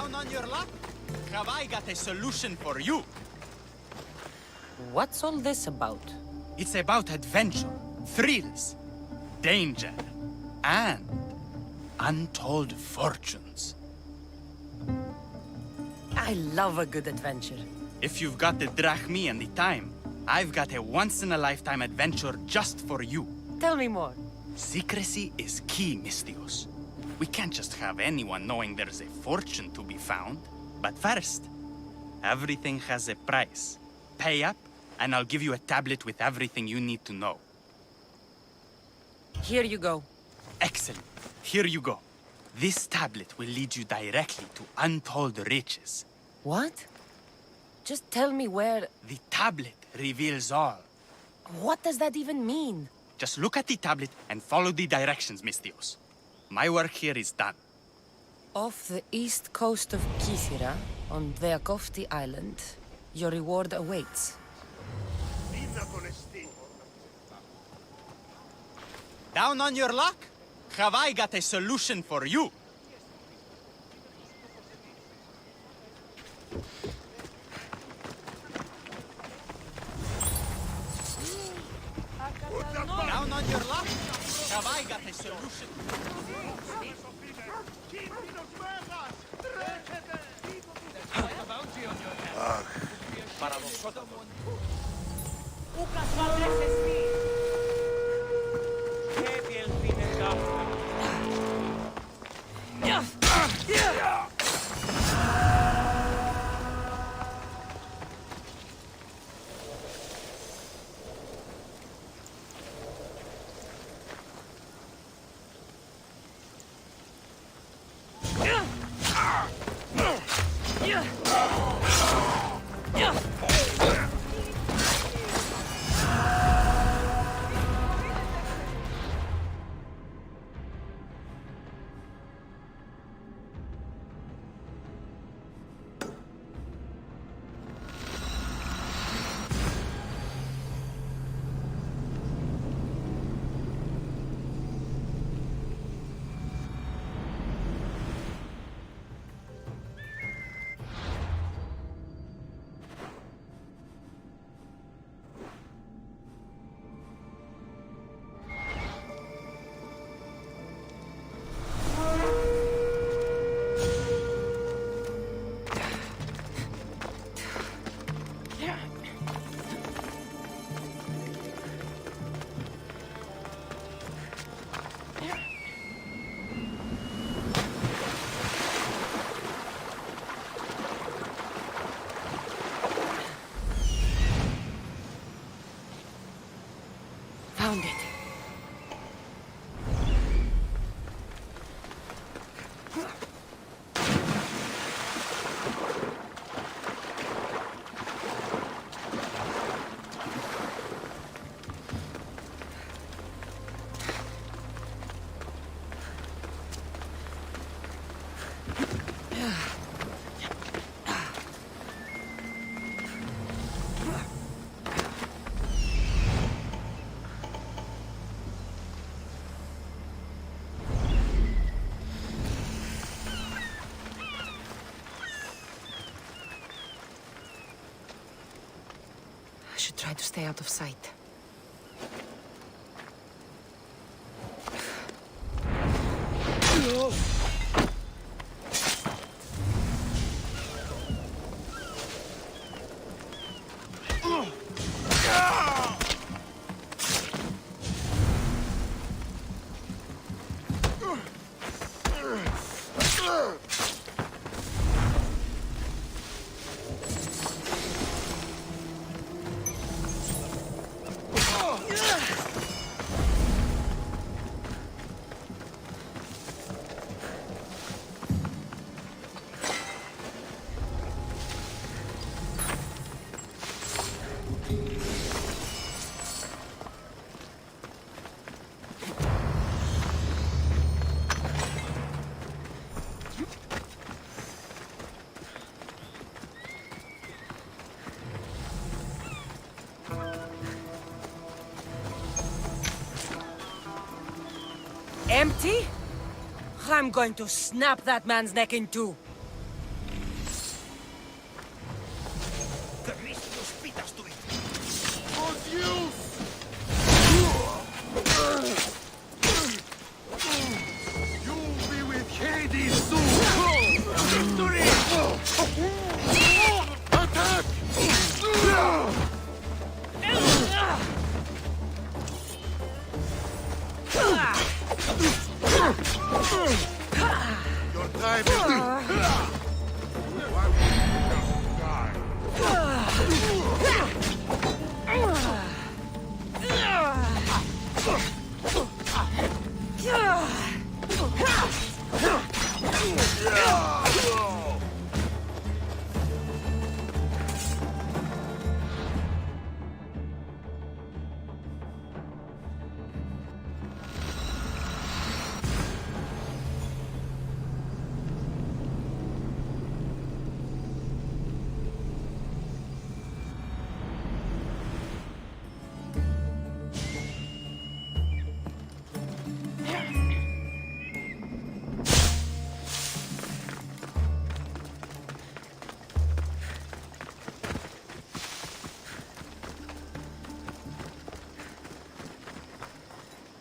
Down on your luck? Have I got a solution for you? What's all this about? It's about adventure, thrills, danger, and untold fortunes. I love a good adventure. If you've got the drachmi and the time, I've got a once-in-a-lifetime adventure just for you. Tell me more. Secrecy is key, Mystios. We can't just have anyone knowing there's a fortune to be found. But first, everything has a price. Pay up, and I'll give you a tablet with everything you need to know. Here you go. Excellent. Here you go. This tablet will lead you directly to untold riches. What? Just tell me where... The tablet reveals all. What does that even mean? Just look at the tablet and follow the directions, Mystios. My work here is done. Off the east coast of Kythera, on Veakofti Island, your reward awaits. Down on your luck? Have I got a solution for you? Down on your luck? Have I got a solution? Found it. I should try to stay out of sight. Empty? I'm going to snap that man's neck in two. You'll be with Hades soon! Victory! Attack! Your time is... Why would you die?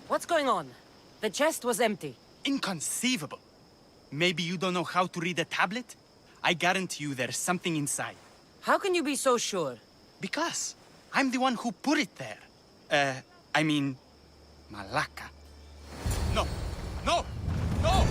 What's going on? The chest was empty. Inconceivable. Maybe you don't know how to read a tablet? I guarantee you there's something inside. How can you be so sure? Because I'm the one who put it there. I mean, Malaka. No, no, no!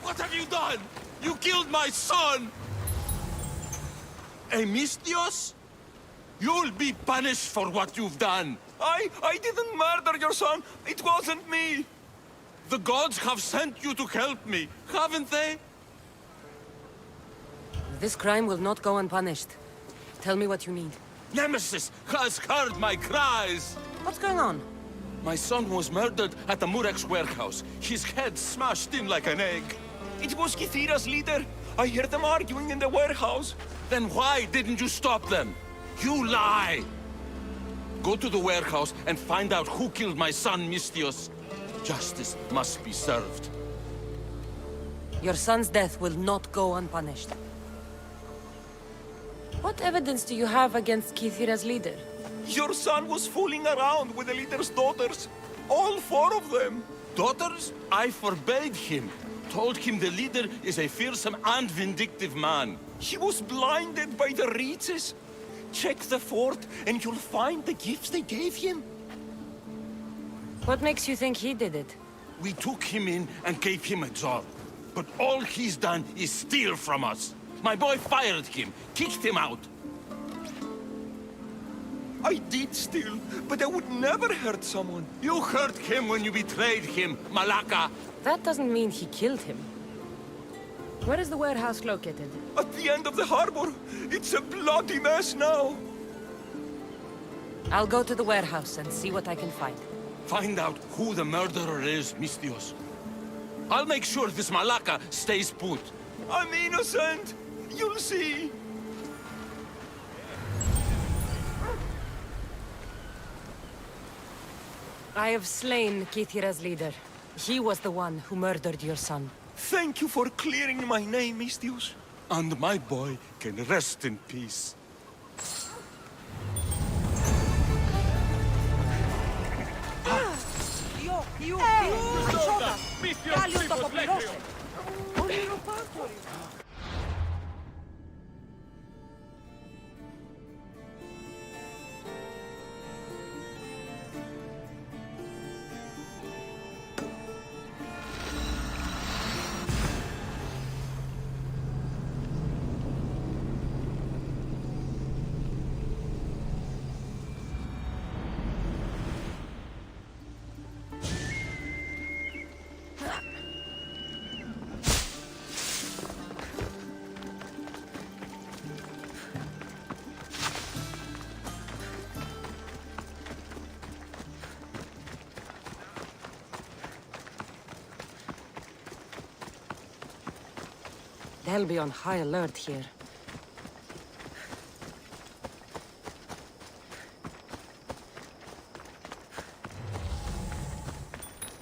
What have you done? You killed my son! Emistios? You'll be punished for what you've done. I didn't murder your son. It wasn't me. The gods have sent you to help me, haven't they? This crime will not go unpunished. Tell me what you need. Nemesis has heard my cries. What's going on? My son was murdered at the Murex warehouse. His head smashed in like an egg. It was Kithira's leader. I heard them arguing in the warehouse. Then why didn't you stop them? You lie! Go to the warehouse and find out who killed my son, Mistios. Justice must be served. Your son's death will not go unpunished. What evidence do you have against Kithira's leader? Your son was fooling around with the leader's daughters. All 4 of them. Daughters? I forbade him. Told him the leader is a fearsome and vindictive man. He was blinded by the reaches. Check the fort and you'll find the gifts they gave him. What makes you think he did it? We took him in and gave him a job. But all he's done is steal from us. My boy fired him, kicked him out. I did steal, but I would never hurt someone. You hurt him when you betrayed him, Malaka. That doesn't mean he killed him. Where is the warehouse located? At the end of the harbor. It's a bloody mess now. I'll go to the warehouse and see what I can find. Find out who the murderer is, Mistios. I'll make sure this Malaka stays put. I'm innocent! You'll see! I have slain Kithira's leader. He was the one who murdered your son. Thank you for clearing my name, Mistios. And my boy can rest in peace. They'll be on high alert here.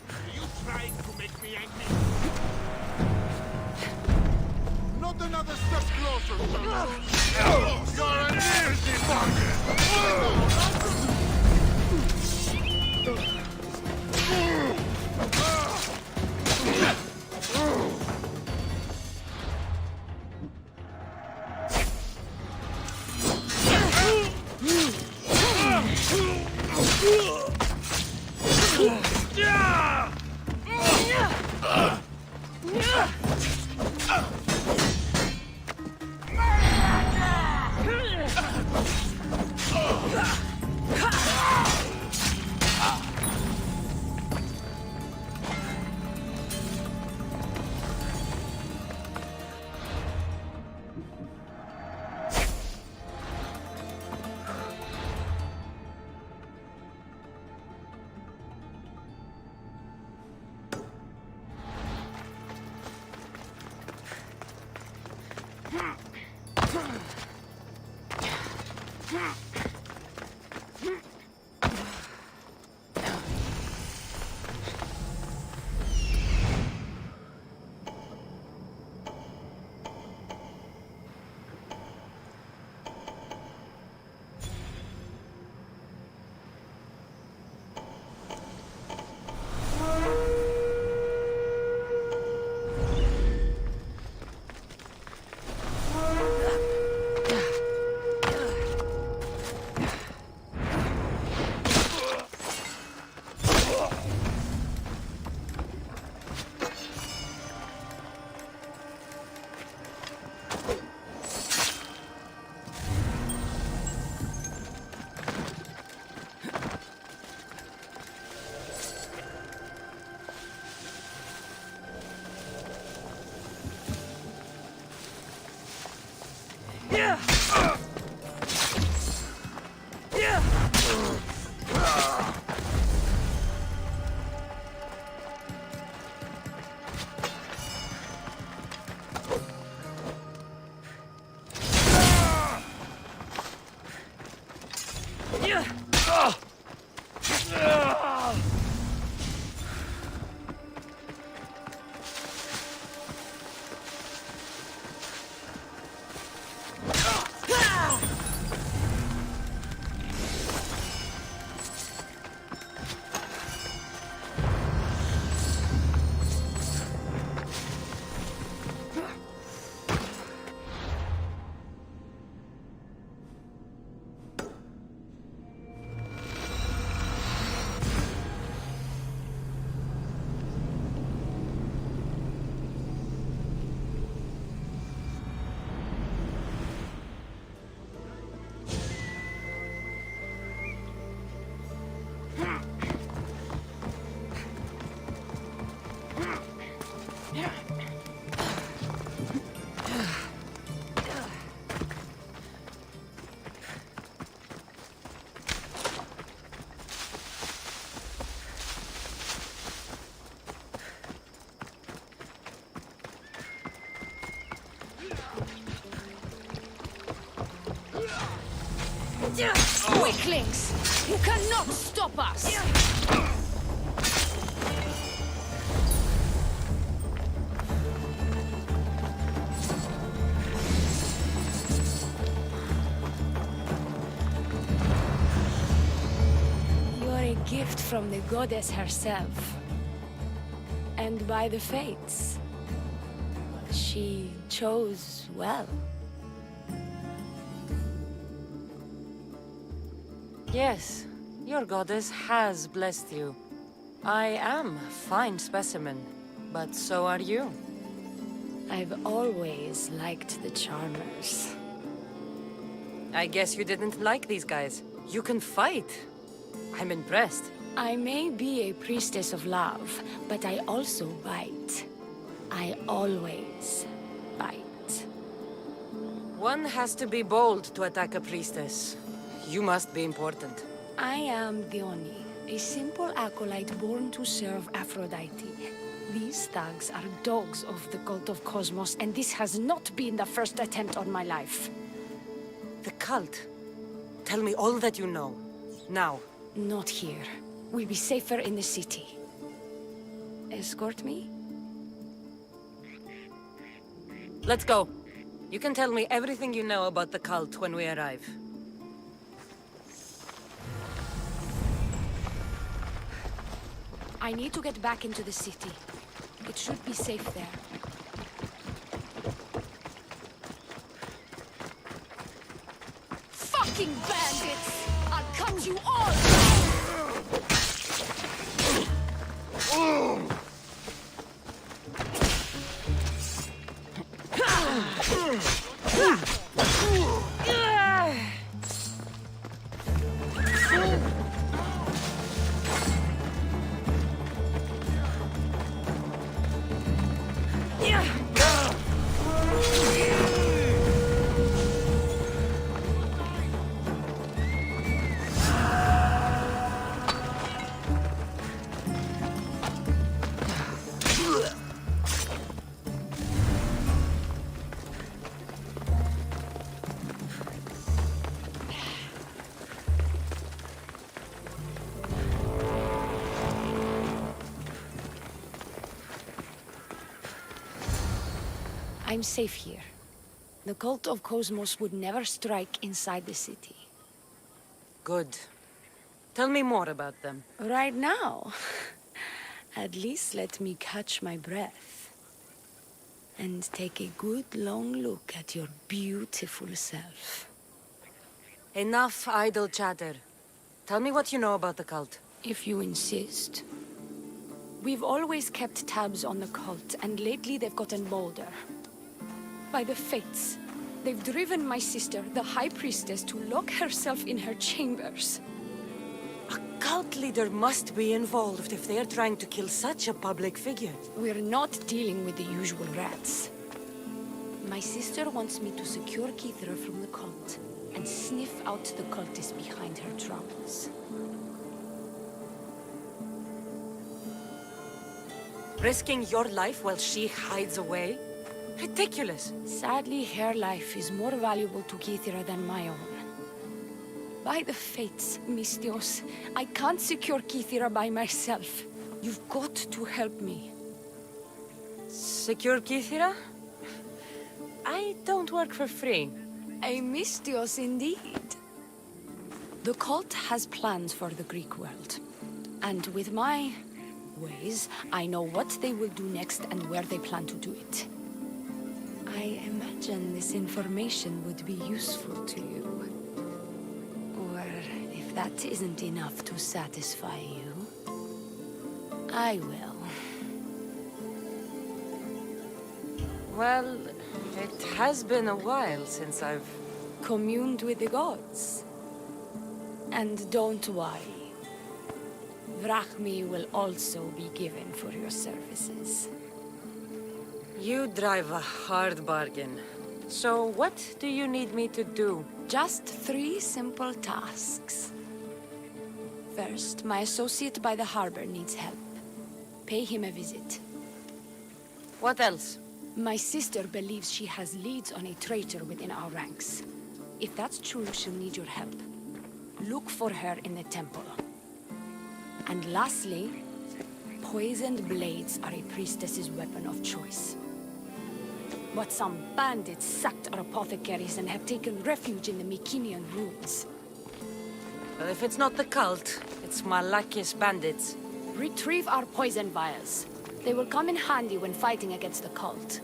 Are you trying to make me angry? Not another step closer, son. You're an easy target. Weaklings! You cannot stop us! You're a gift from the goddess herself. And by the fates. She chose well. Yes, your goddess has blessed you. I am a fine specimen, but so are you. I've always liked the Charmers. I guess you didn't like these guys. You can fight. I'm impressed. I may be a priestess of love, but I also bite. I always bite. One has to be bold to attack a priestess. You must be important. I am Dione, a simple acolyte born to serve Aphrodite. These thugs are dogs of the cult of Cosmos, and this has not been the first attempt on my life. The cult. Tell me all that you know. Now. Not here. We'll be safer in the city. Escort me? Let's go. You can tell me everything you know about the cult when we arrive. I need to get back into the city. It should be safe there. Fucking bandits! I'll cut you all! I'm safe here. The cult of Cosmos would never strike inside the city. Good. Tell me more about them. Right now? At least let me catch my breath. And take a good long look at your beautiful self. Enough idle chatter. Tell me what you know about the cult. If you insist. We've always kept tabs on the cult, and lately they've gotten bolder. By the fates, they've driven my sister, the High Priestess, to lock herself in her chambers. A cult leader must be involved if they are trying to kill such a public figure. We're not dealing with the usual rats. My sister wants me to secure Keithra from the cult, and sniff out the cultists behind her troubles. Risking your life while she hides away? Ridiculous. Sadly, her life is more valuable to Keithra than my own. By the fates, Mystios, I can't secure Keithra by myself. You've got to help me. Secure Keithra? I don't work for free. A Mystios indeed. The cult has plans for the Greek world. And with my ways, I know what they will do next and where they plan to do it. I imagine this information would be useful to you. Or if that isn't enough to satisfy you, I will. Well, it has been a while since I've communed with the gods. And don't worry. Vrachmi will also be given for your services. You drive a hard bargain. So what do you need me to do? Just 3 simple tasks. First, my associate by the harbor needs help. Pay him a visit. What else? My sister believes she has leads on a traitor within our ranks. If that's true, she'll need your help. look for her in the temple. And lastly, poisoned blades are a priestess's weapon of choice. But some bandits sacked our apothecaries and have taken refuge in the Mycenaean ruins. Well, if it's not the cult, it's Malakis bandits. Retrieve our poison vials. They will come in handy when fighting against the cult.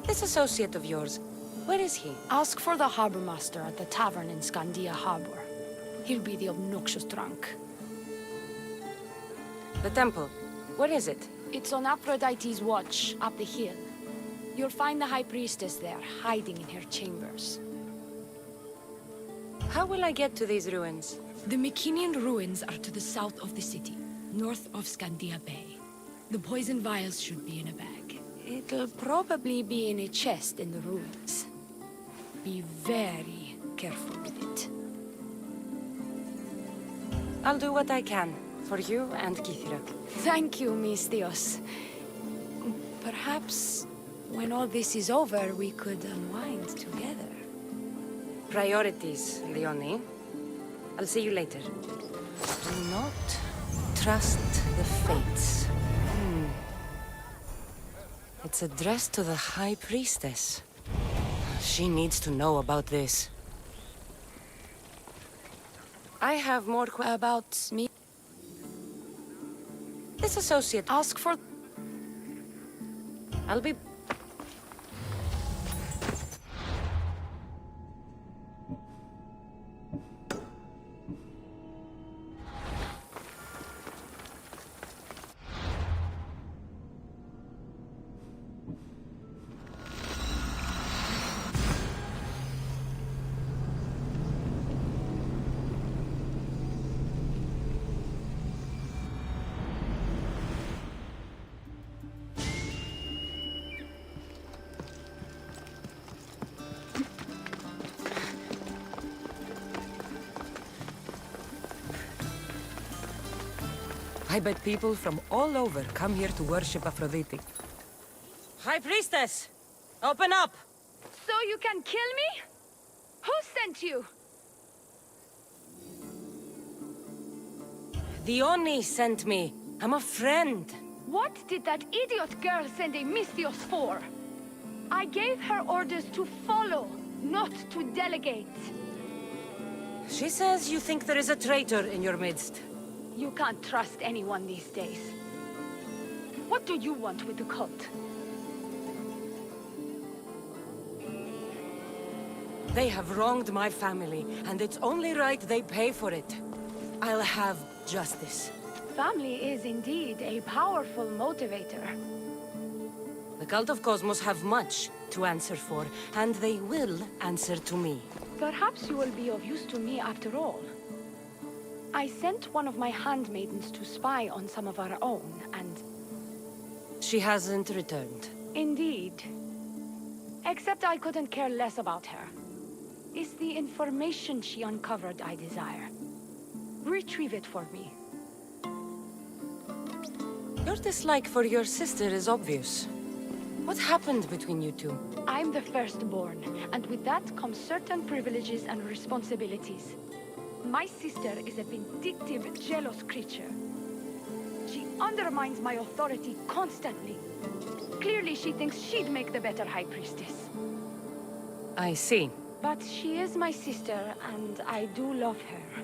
This associate of yours, where is he? Ask for the harbor master at the tavern in Scandia Harbor. He'll be the obnoxious drunk. The temple, where is it? It's on Aphrodite's watch, up the hill. You'll find the High Priestess there, hiding in her chambers. How will I get to these ruins? The Mycenaean ruins are to the south of the city, north of Scandia Bay. The poison vials should be in a bag. It'll probably be in a chest in the ruins. Be very careful with it. I'll do what I can, for you and Kithira. Thank you, Mistios. Perhaps, when all this is over, we could unwind together. Priorities, Leonie. I'll see you later. Do not trust the fates. It's addressed to the High Priestess. She needs to know about this. I have more About me? This associate. Ask for... I'll be... I bet people from all over come here to worship Aphrodite. High Priestess! Open up! So you can kill me? Who sent you? The Oni sent me. I'm a friend. What did that idiot girl send a Mistios for? I gave her orders to follow, not to delegate. She says you think there is a traitor in your midst. You can't trust anyone these days. What do you want with the cult? They have wronged my family, and it's only right they pay for it. I'll have justice. Family is indeed a powerful motivator. The Cult of Cosmos have much to answer for, and they will answer to me. Perhaps you will be of use to me after all. I sent one of my handmaidens to spy on some of our own, and... She hasn't returned. Indeed. Except I couldn't care less about her. It's the information she uncovered I desire. Retrieve it for me. Your dislike for your sister is obvious. What happened between you two? I'm the firstborn, and with that comes certain privileges and responsibilities. My sister is a vindictive, jealous creature. She undermines my authority constantly. Clearly she thinks she'd make the better High Priestess. I see. But she is my sister, and I do love her.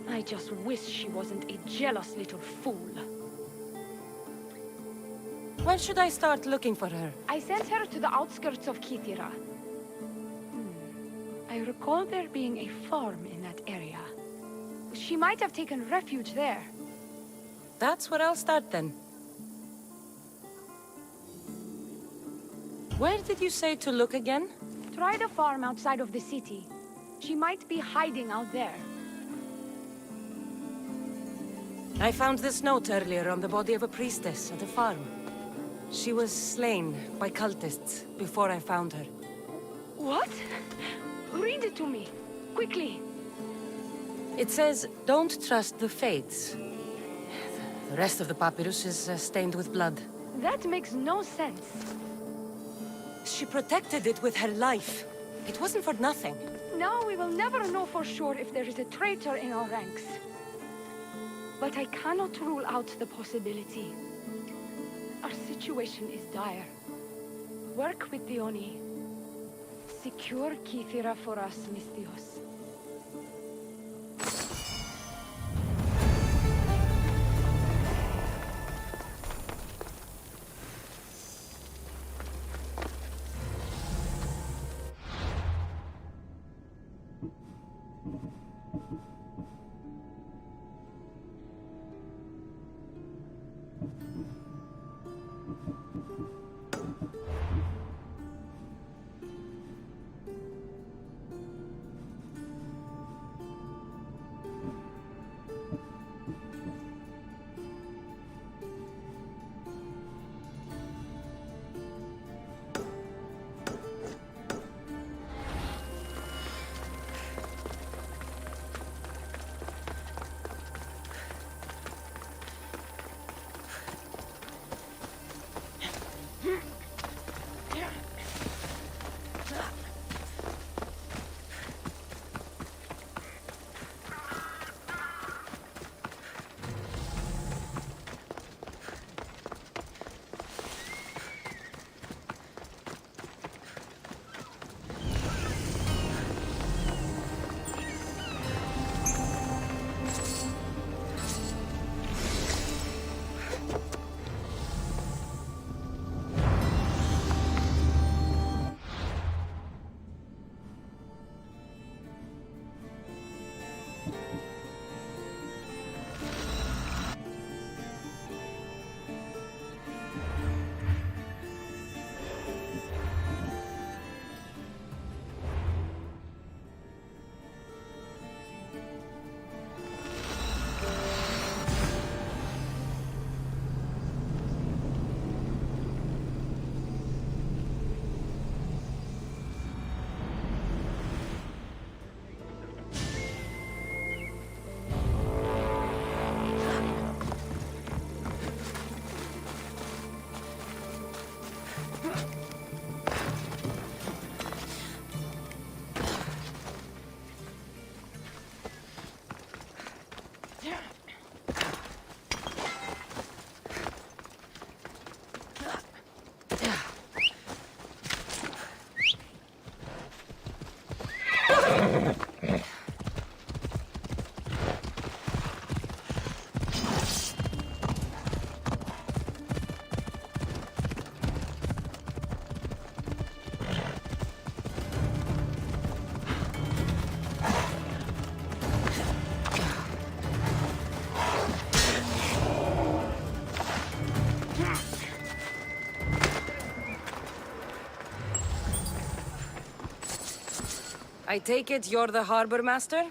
I just wish she wasn't a jealous little fool. Where should I start looking for her? I sent her to the outskirts of Kithira. I recall there being a farm in that area. She might have taken refuge there. That's where I'll start then. Where did you say to look again? Try the farm outside of the city. She might be hiding out there. I found this note earlier on the body of a priestess at a farm. She was slain by cultists before I found her. What? Read it to me, quickly. It says, don't trust the fates. The rest of the papyrus is stained with blood. That makes no sense. She protected it with her life. It wasn't for nothing. now we will never know for sure if there is a traitor in our ranks. But I cannot rule out the possibility. Our situation is dire. Work with the Oni. Secure Kythera for us, Misthios. I take it you're the harbor master?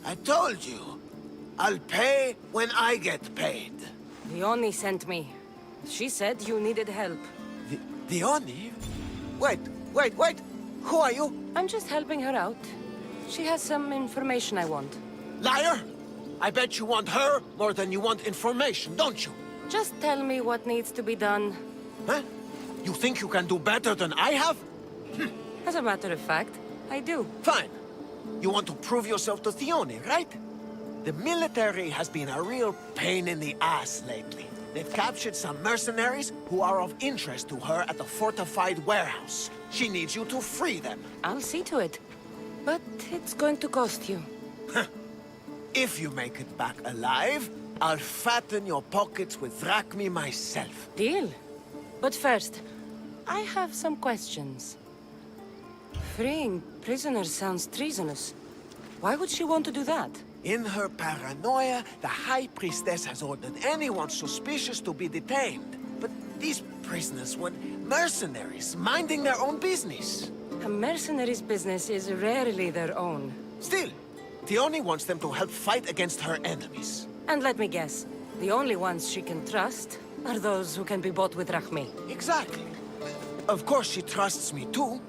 I told you. I'll pay when I get paid. The Oni sent me. She said you needed help. The Oni? Wait. Who are you? I'm just helping her out. She has some information I want. Liar! I bet you want her more than you want information, don't you? Just tell me what needs to be done. Huh? You think you can do better than I have? As a matter of fact, I do. Fine. You want to prove yourself to Theone, right? The military has been a real pain in the ass lately. They've captured some mercenaries who are of interest to her at the fortified warehouse. She needs you to free them. I'll see to it. But it's going to cost you. If you make it back alive, I'll fatten your pockets with drachmi myself. Deal. But first, I have some questions. Freeing prisoners sounds treasonous. Why would she want to do that? In her paranoia, the High Priestess has ordered anyone suspicious to be detained. But these prisoners were mercenaries, minding their own business. A mercenary's business is rarely their own. Still, Theone wants them to help fight against her enemies. And let me guess, the only ones she can trust are those who can be bought with drachmi. Exactly. Of course she trusts me too.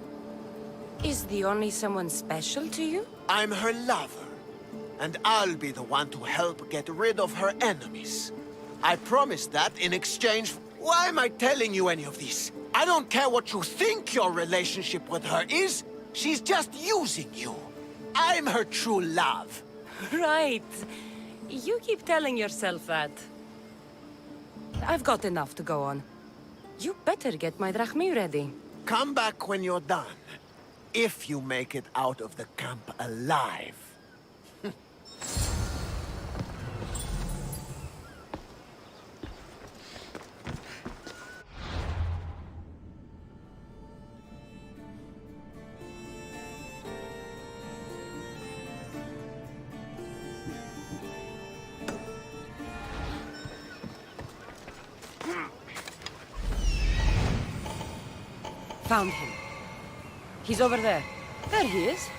Is the only someone special to you? I'm her lover. And I'll be the one to help get rid of her enemies. I promise that in exchange... Why am I telling you any of this? I don't care what you think your relationship with her is. She's just using you. I'm her true love. Right. You keep telling yourself that. I've got enough to go on. You better get my drachmi ready. Come back when you're done. If you make it out of the camp alive. Found him. He's over there. There he is.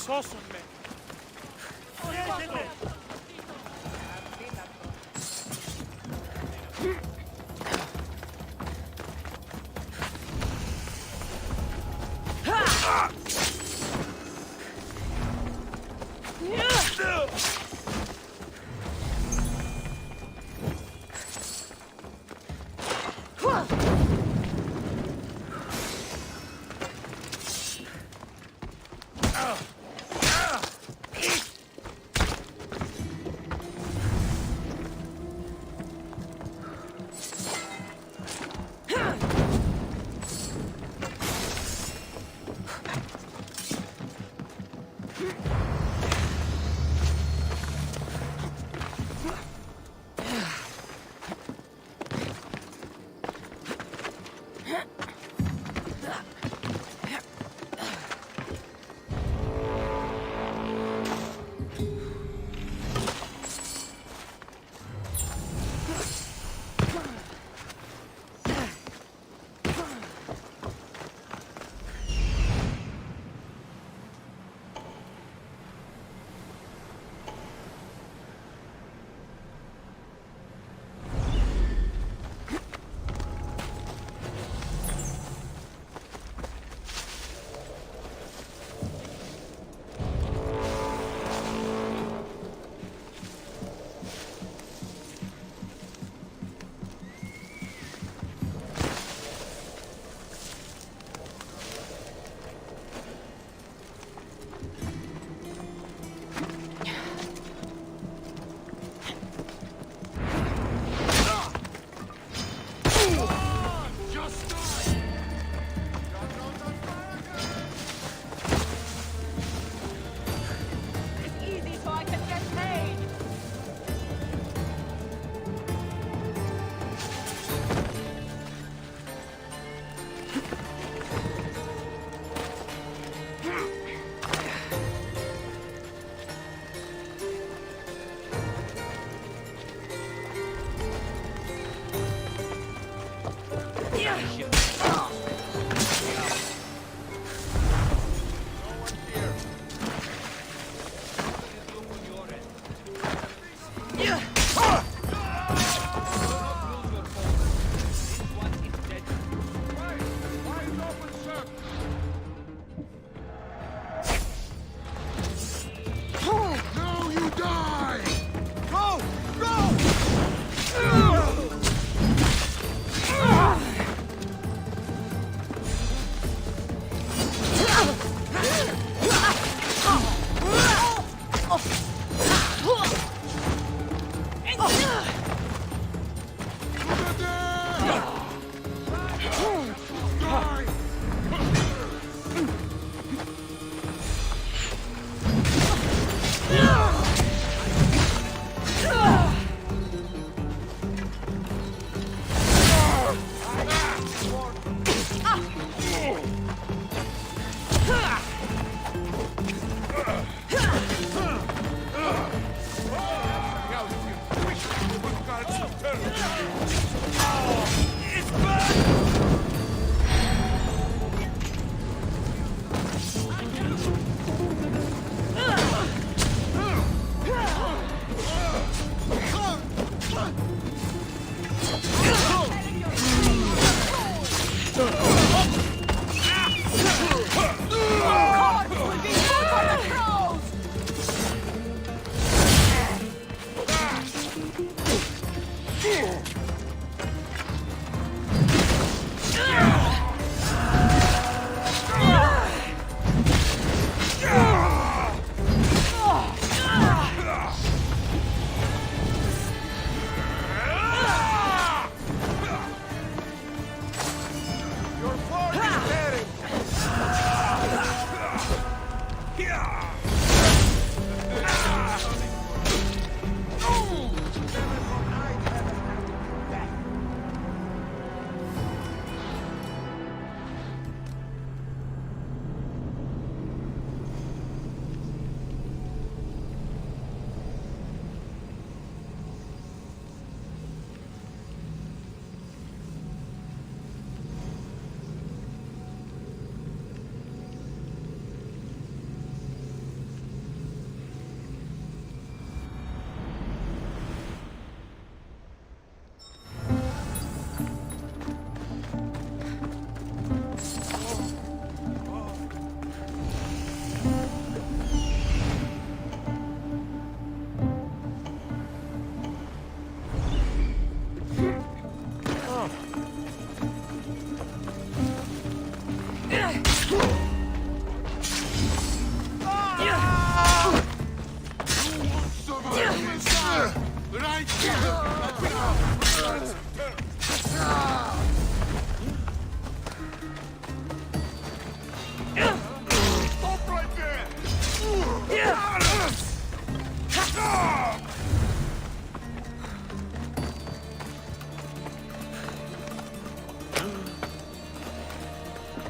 Σώσον με.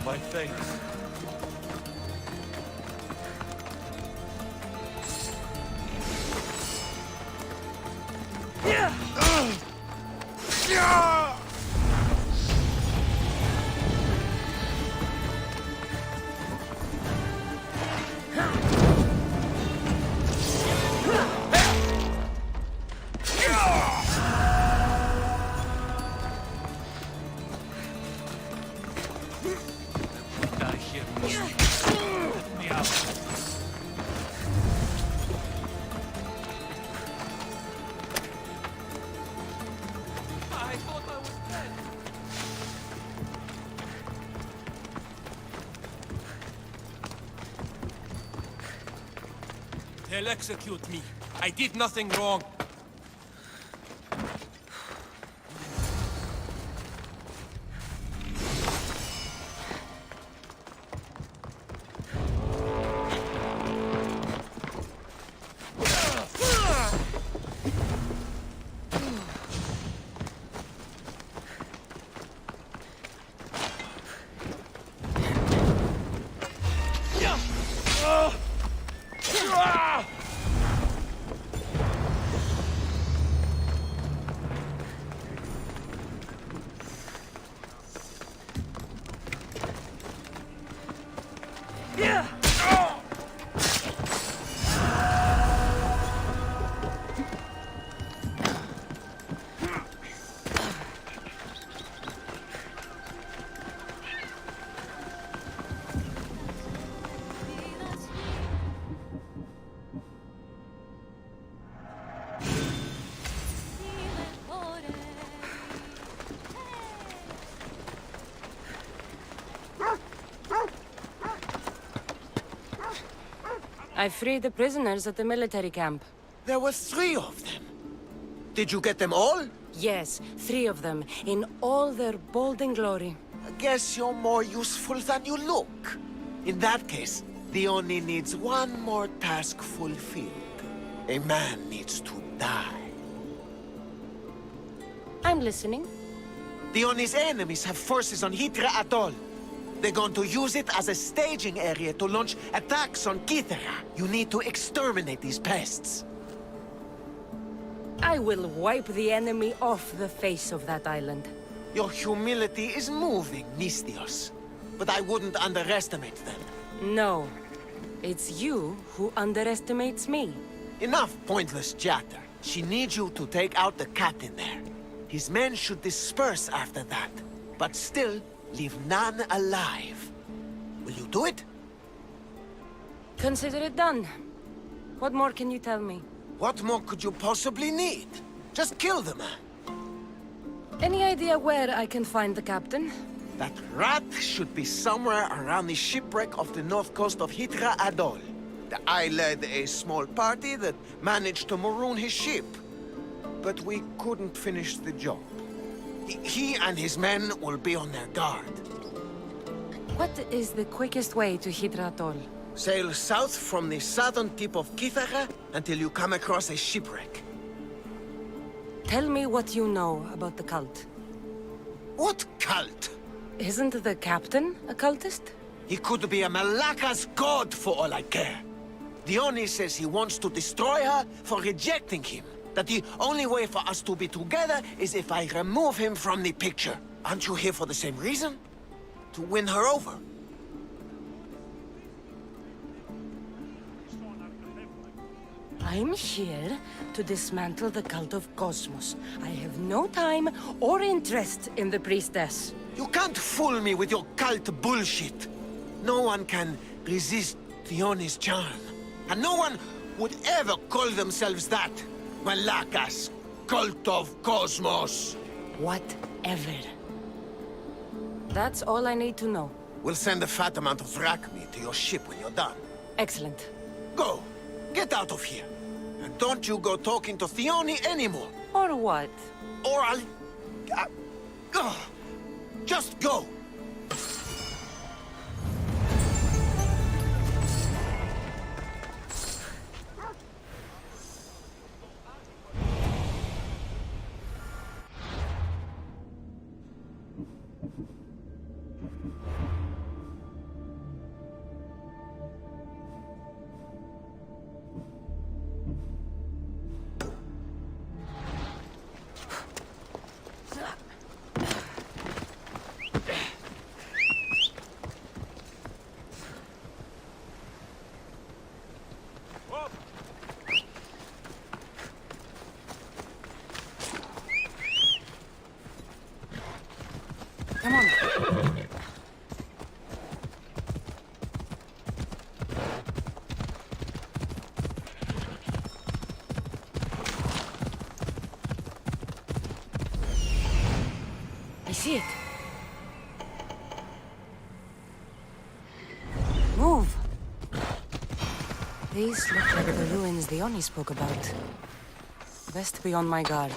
My thanks. They'll execute me. I did nothing wrong. I freed the prisoners at the military camp. There were 3 of them. Did you get them all? Yes, 3 of them, in all their bold and glory. I guess you're more useful than you look. In that case, Theoni needs one more task fulfilled. A man needs to die. I'm listening. Theoni's enemies have forces on Hydra Atoll. They're going to use it as a staging area to launch attacks on Kythera. You need to exterminate these pests. I will wipe the enemy off the face of that island. Your humility is moving, Misthios. But I wouldn't underestimate them. No. It's you who underestimates me. Enough pointless chatter. She needs you to take out the captain there. His men should disperse after that. But still, leave none alive. Will you do it? Consider it done. What more can you tell me? What more could you possibly need? Just kill the man. Any idea where I can find the captain? That rat should be somewhere around the shipwreck off the north coast of Hydra Atoll. I led a small party that managed to maroon his ship. But we couldn't finish the job. He and his men will be on their guard. What is the quickest way to Hydra Atoll? Sail south from the southern tip of Kythera until you come across a shipwreck. Tell me what you know about the cult. What cult? Isn't the captain a cultist? He could be a Malaka's god for all I care. Dione says he wants to destroy her for rejecting him. That the only way for us to be together is if I remove him from the picture. Aren't you here for the same reason? To win her over? I'm here to dismantle the cult of Cosmos. I have no time or interest in the priestess. You can't fool me with your cult bullshit. No one can resist Theoni's charm. And no one would ever call themselves that. Malaka's cult of Cosmos. Whatever. That's all I need to know. We'll send a fat amount of rack meat to your ship when you're done. Excellent. Go. Get out of here. And don't you go talking to Theoni anymore. Or what? Or I'll... just go. Come on. I see it. Move. These look like the ruins the Oni spoke about. Best be on my guard.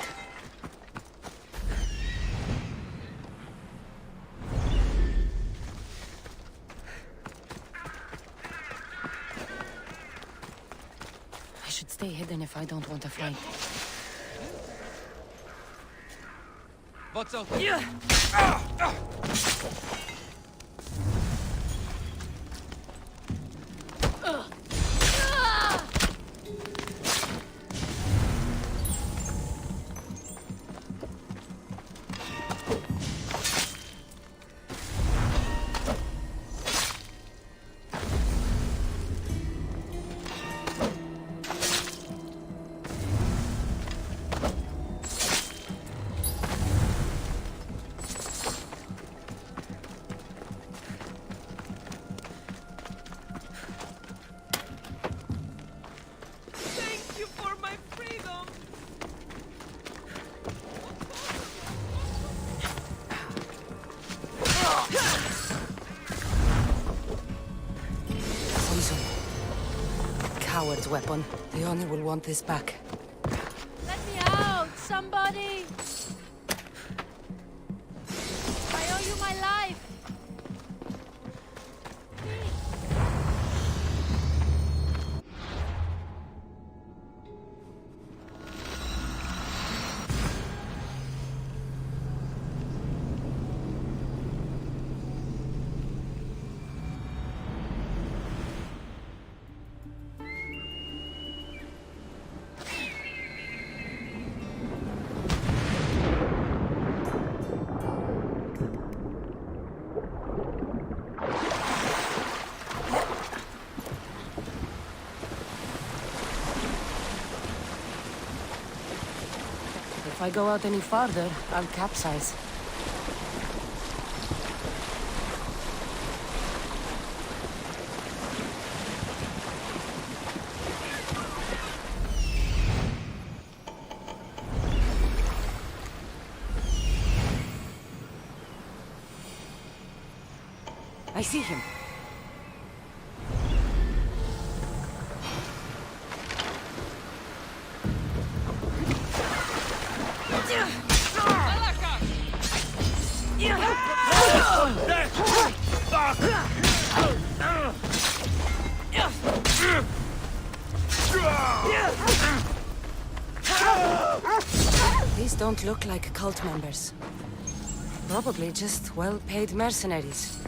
I should stay hidden if I don't want a fight. What's out? Coward's weapon. The Oni will want this back. Let me out, somebody! I owe you my life! If I go out any farther, I'll capsize. I see him. These don't look like cult members. Probably just well-paid mercenaries.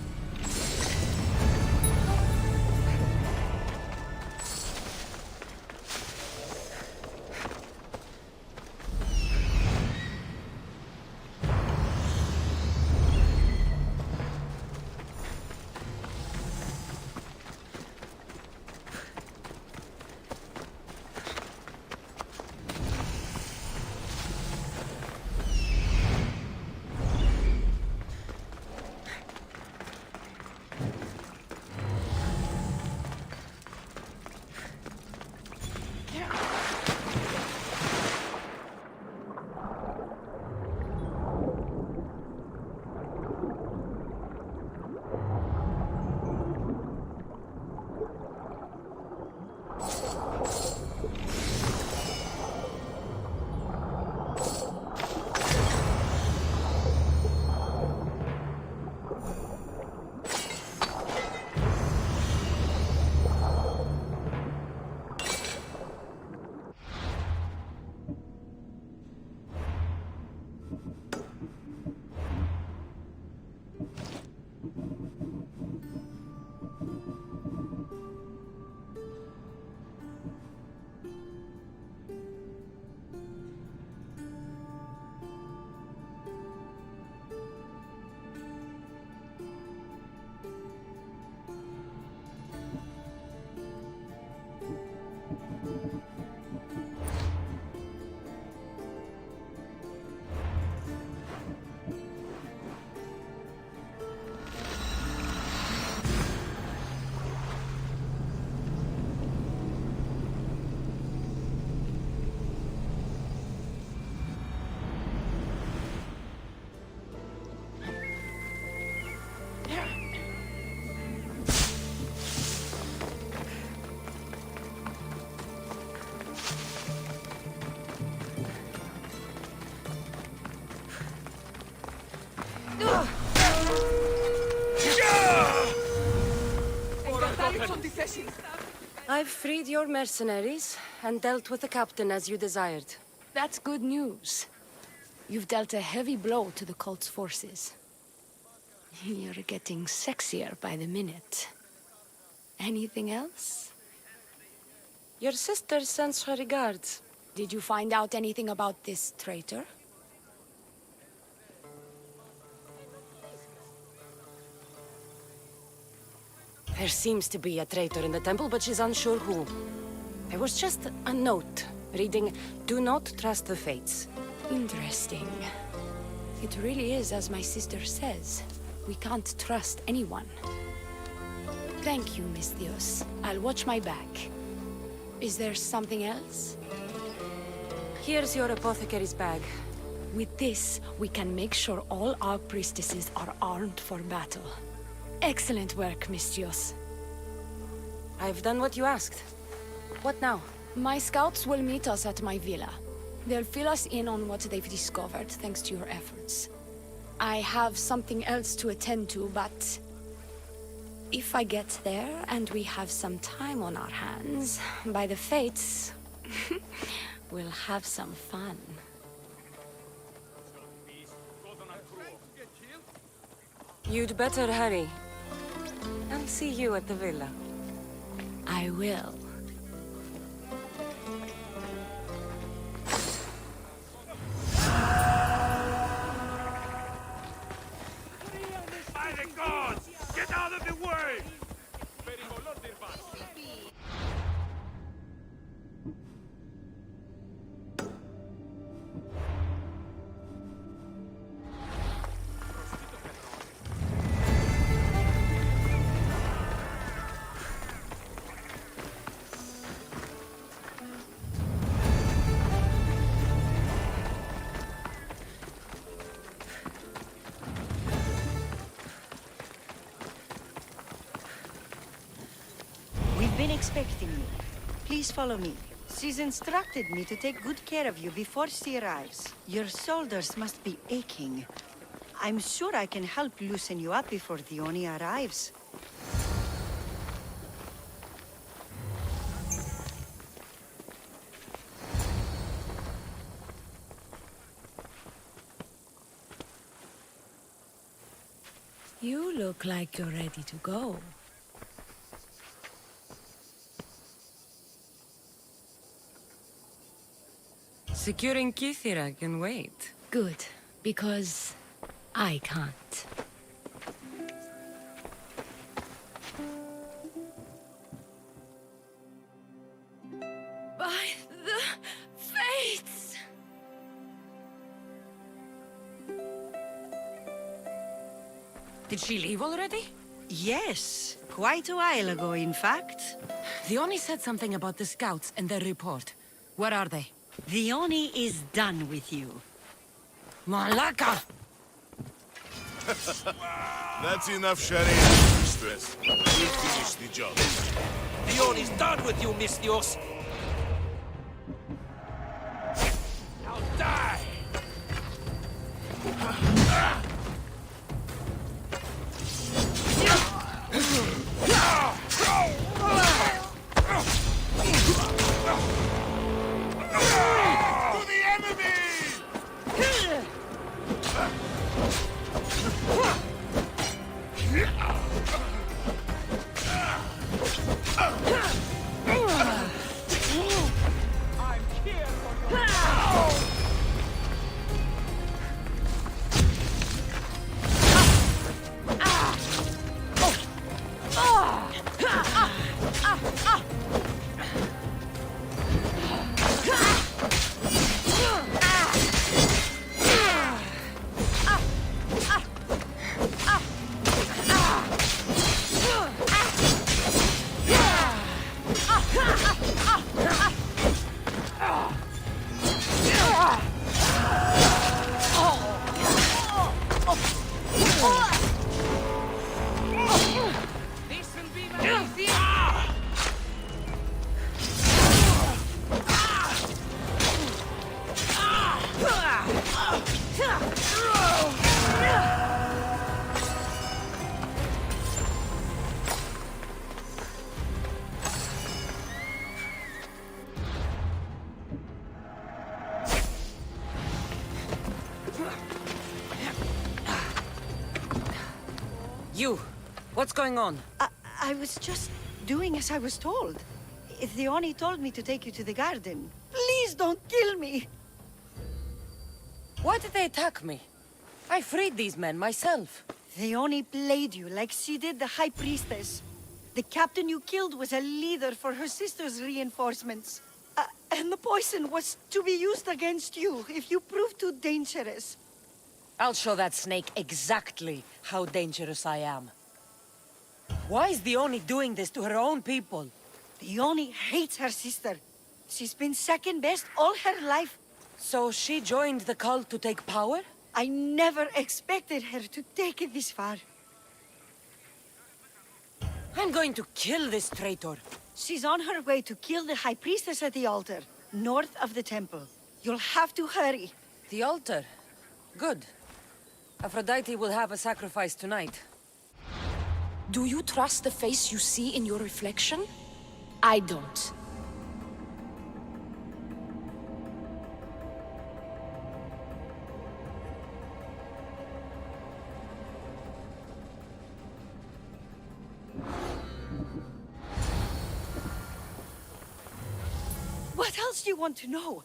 I've freed your mercenaries and dealt with the captain as you desired. That's good news. You've dealt a heavy blow to the cult's forces. You're getting sexier by the minute. Anything else? Your sister sends her regards. Did you find out anything about this traitor? There seems to be a traitor in the temple, but she's unsure who. There was just a note reading, "Do not trust the fates." Interesting. It really is as my sister says. We can't trust anyone. Thank you, Misthios. I'll watch my back. Is there something else? Here's your apothecary's bag. With this, we can make sure all our priestesses are armed for battle. Excellent work, Misthios. I've done what you asked. What now? My scouts will meet us at my villa. They'll fill us in on what they've discovered, thanks to your efforts. I have something else to attend to, but... if I get there and we have some time on our hands, by the fates, we'll have some fun. You'd better hurry. I'll see you at the villa. I will. By the gods! Get out of the way! We've been expecting you. Please follow me. She's instructed me to take good care of you before she arrives. Your shoulders must be aching. I'm sure I can help loosen you up before Dione arrives. You look like you're ready to go. Securing Kithira can wait. Good, because I can't. By the fates! Did she leave already? Yes, quite a while ago, in fact. Dione said something about the scouts and their report. Where are they? Dione is done with you. Malaka! That's enough sharing, mistress. We'll finish the job. Dione's done with you, Misthios! Now die! To the enemy! You, what's going on? I was just doing as I was told. Theoni told me to take you to the garden. Please don't kill me! Why did they attack me? I freed these men myself. Theoni played you like she did the High Priestess. The captain you killed was a leader for her sister's reinforcements. And the poison was to be used against you if you prove too dangerous. I'll show that snake exactly how dangerous I am. Why is Theoni doing this to her own people? Theoni hates her sister. She's been second best all her life. So she joined the cult to take power? I never expected her to take it this far. I'm going to kill this traitor. She's on her way to kill the High Priestess at the altar, north of the temple. You'll have to hurry. The altar? Good. Aphrodite will have a sacrifice tonight. Do you trust the face you see in your reflection? I don't. What else do you want to know?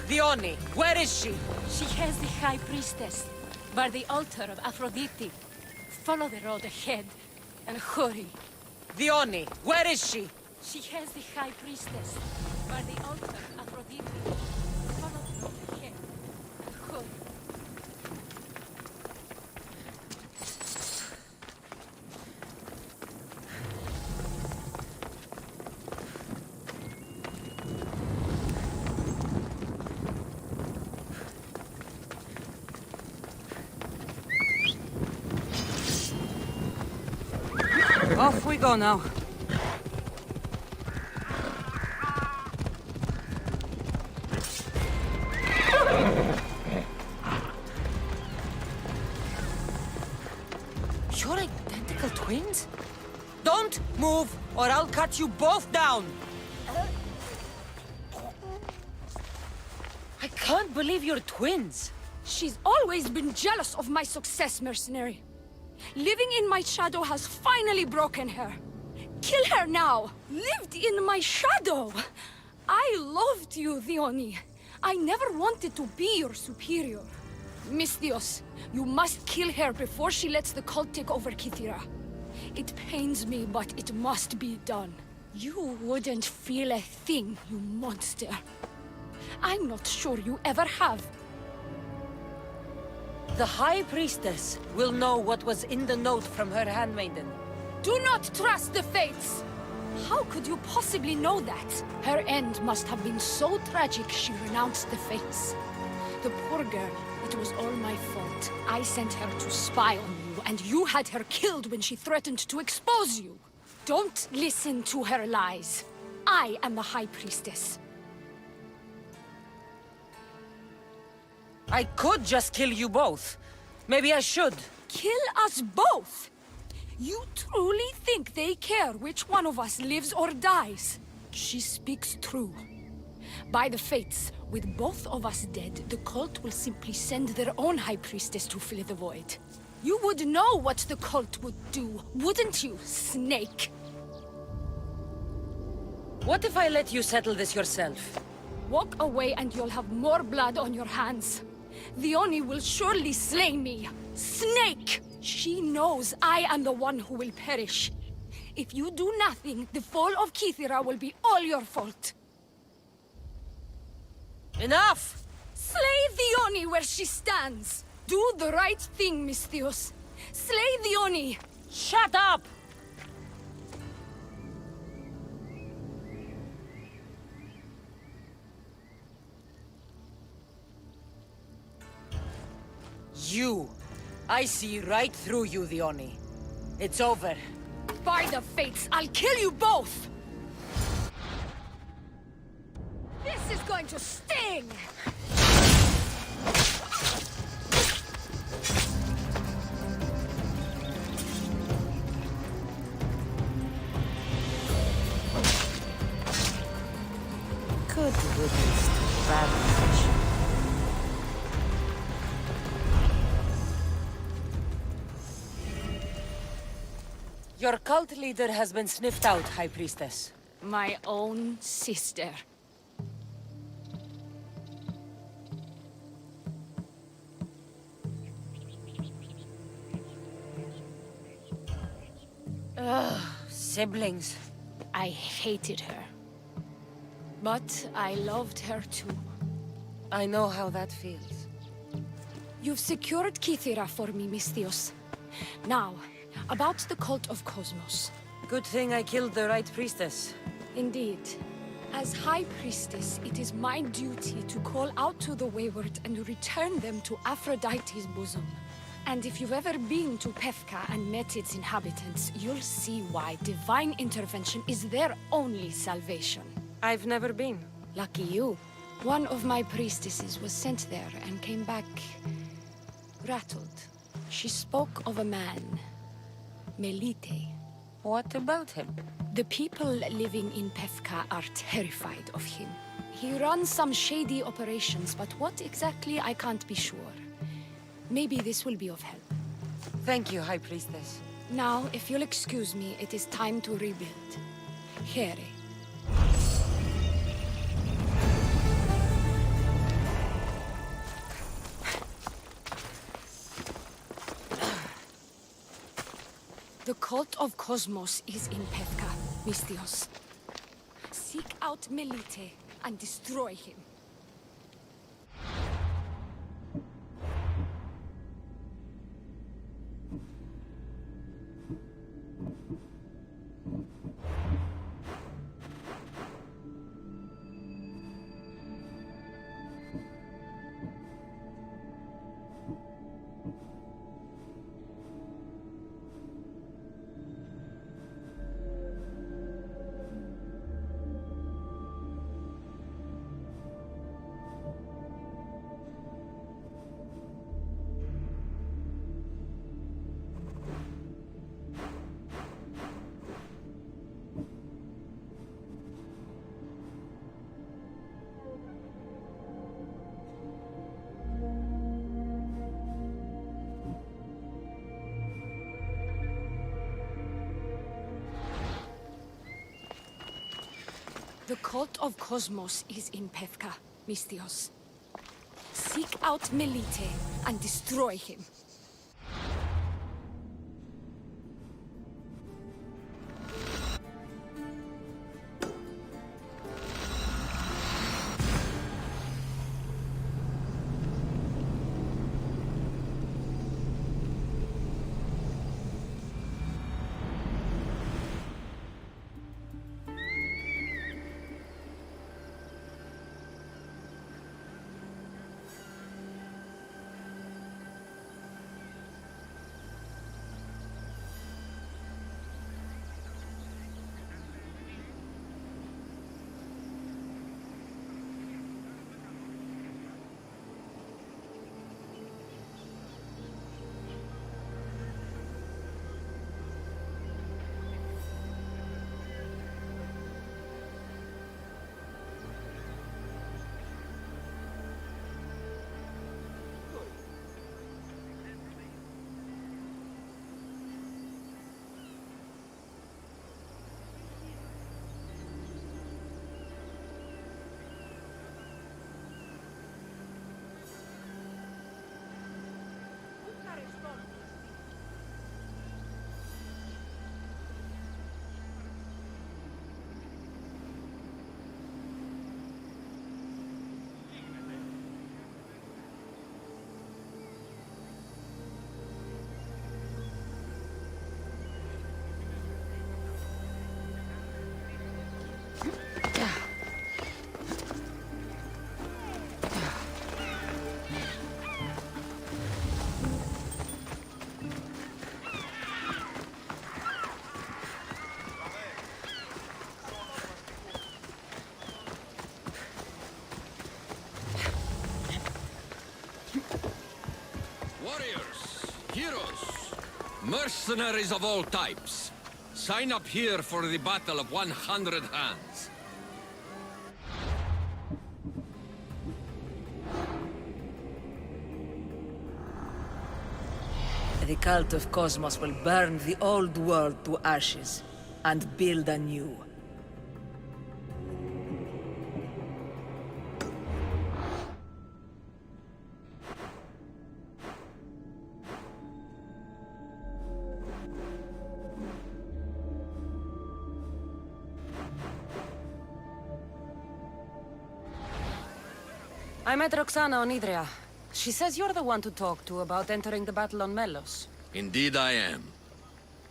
Theoni, where is she? She has the High Priestess, by the altar of Aphrodite. Follow the road ahead, and hurry. Theoni, where is she? She has the High Priestess, by the altar of Aphrodite. Follow the road ahead, and hurry. Off we go now. You're identical twins? Don't move, or I'll cut you both down! I can't believe you're twins. She's always been jealous of my success, mercenary. Living in my shadow has finally broken her. Kill her now! Lived in my shadow! I loved you, Theoni. I never wanted to be your superior. Misthios, you must kill her before she lets the cult take over Kythera. It pains me, but it must be done. You wouldn't feel a thing, you monster. I'm not sure you ever have. The High Priestess will know what was in the note from her handmaiden. Do not trust the Fates! How could you possibly know that? Her end must have been so tragic she renounced the Fates. The poor girl, it was all my fault. I sent her to spy on you, and you had her killed when she threatened to expose you. Don't listen to her lies. I am the High Priestess. I could just kill you both. Maybe I should. Kill us both? You truly think they care which one of us lives or dies? She speaks true. By the Fates, with both of us dead, the cult will simply send their own High Priestess to fill the void. You would know what the cult would do, wouldn't you, Snake? What if I let you settle this yourself? Walk away and you'll have more blood on your hands. The Oni will surely slay me. Snake! She knows I am the one who will perish. If you do nothing, the fall of Kithira will be all your fault. Enough! Slay the Oni where she stands! Do the right thing, Misthios. Slay the Oni! Shut up! You! I see right through you, the Oni. It's over. By the fates, I'll kill you both! This is going to sting! Good riddance to bad intention. Your cult leader has been sniffed out, High Priestess. My own sister. Ugh, siblings. I hated her. But I loved her too. I know how that feels. You've secured Kithira for me, Misthios. Now, about the cult of Cosmos. Good thing I killed the right priestess. Indeed. As High Priestess, it is my duty to call out to the wayward and return them to Aphrodite's bosom. And if you've ever been to Pefka and met its inhabitants, you'll see why divine intervention is their only salvation. I've never been. Lucky you. One of my priestesses was sent there and came back rattled. She spoke of a man, Melite. What about him? The people living in Pefka are terrified of him. He runs some shady operations, but what exactly I can't be sure. Maybe this will be of help. Thank you, High Priestess. Now, if you'll excuse me, it is time to rebuild. Here. The cult of Cosmos is in Pefka, Misthios. Seek out Melite and destroy him. The cult of Cosmos is in Pefka, Misthios. Seek out Melite and destroy him. Mercenaries of all types. Sign up here for the Battle of 100 Hands. The cult of Cosmos will burn the old world to ashes and build anew. I met Roxana on Idria. She says you're the one to talk to about entering the battle on Melos. Indeed I am.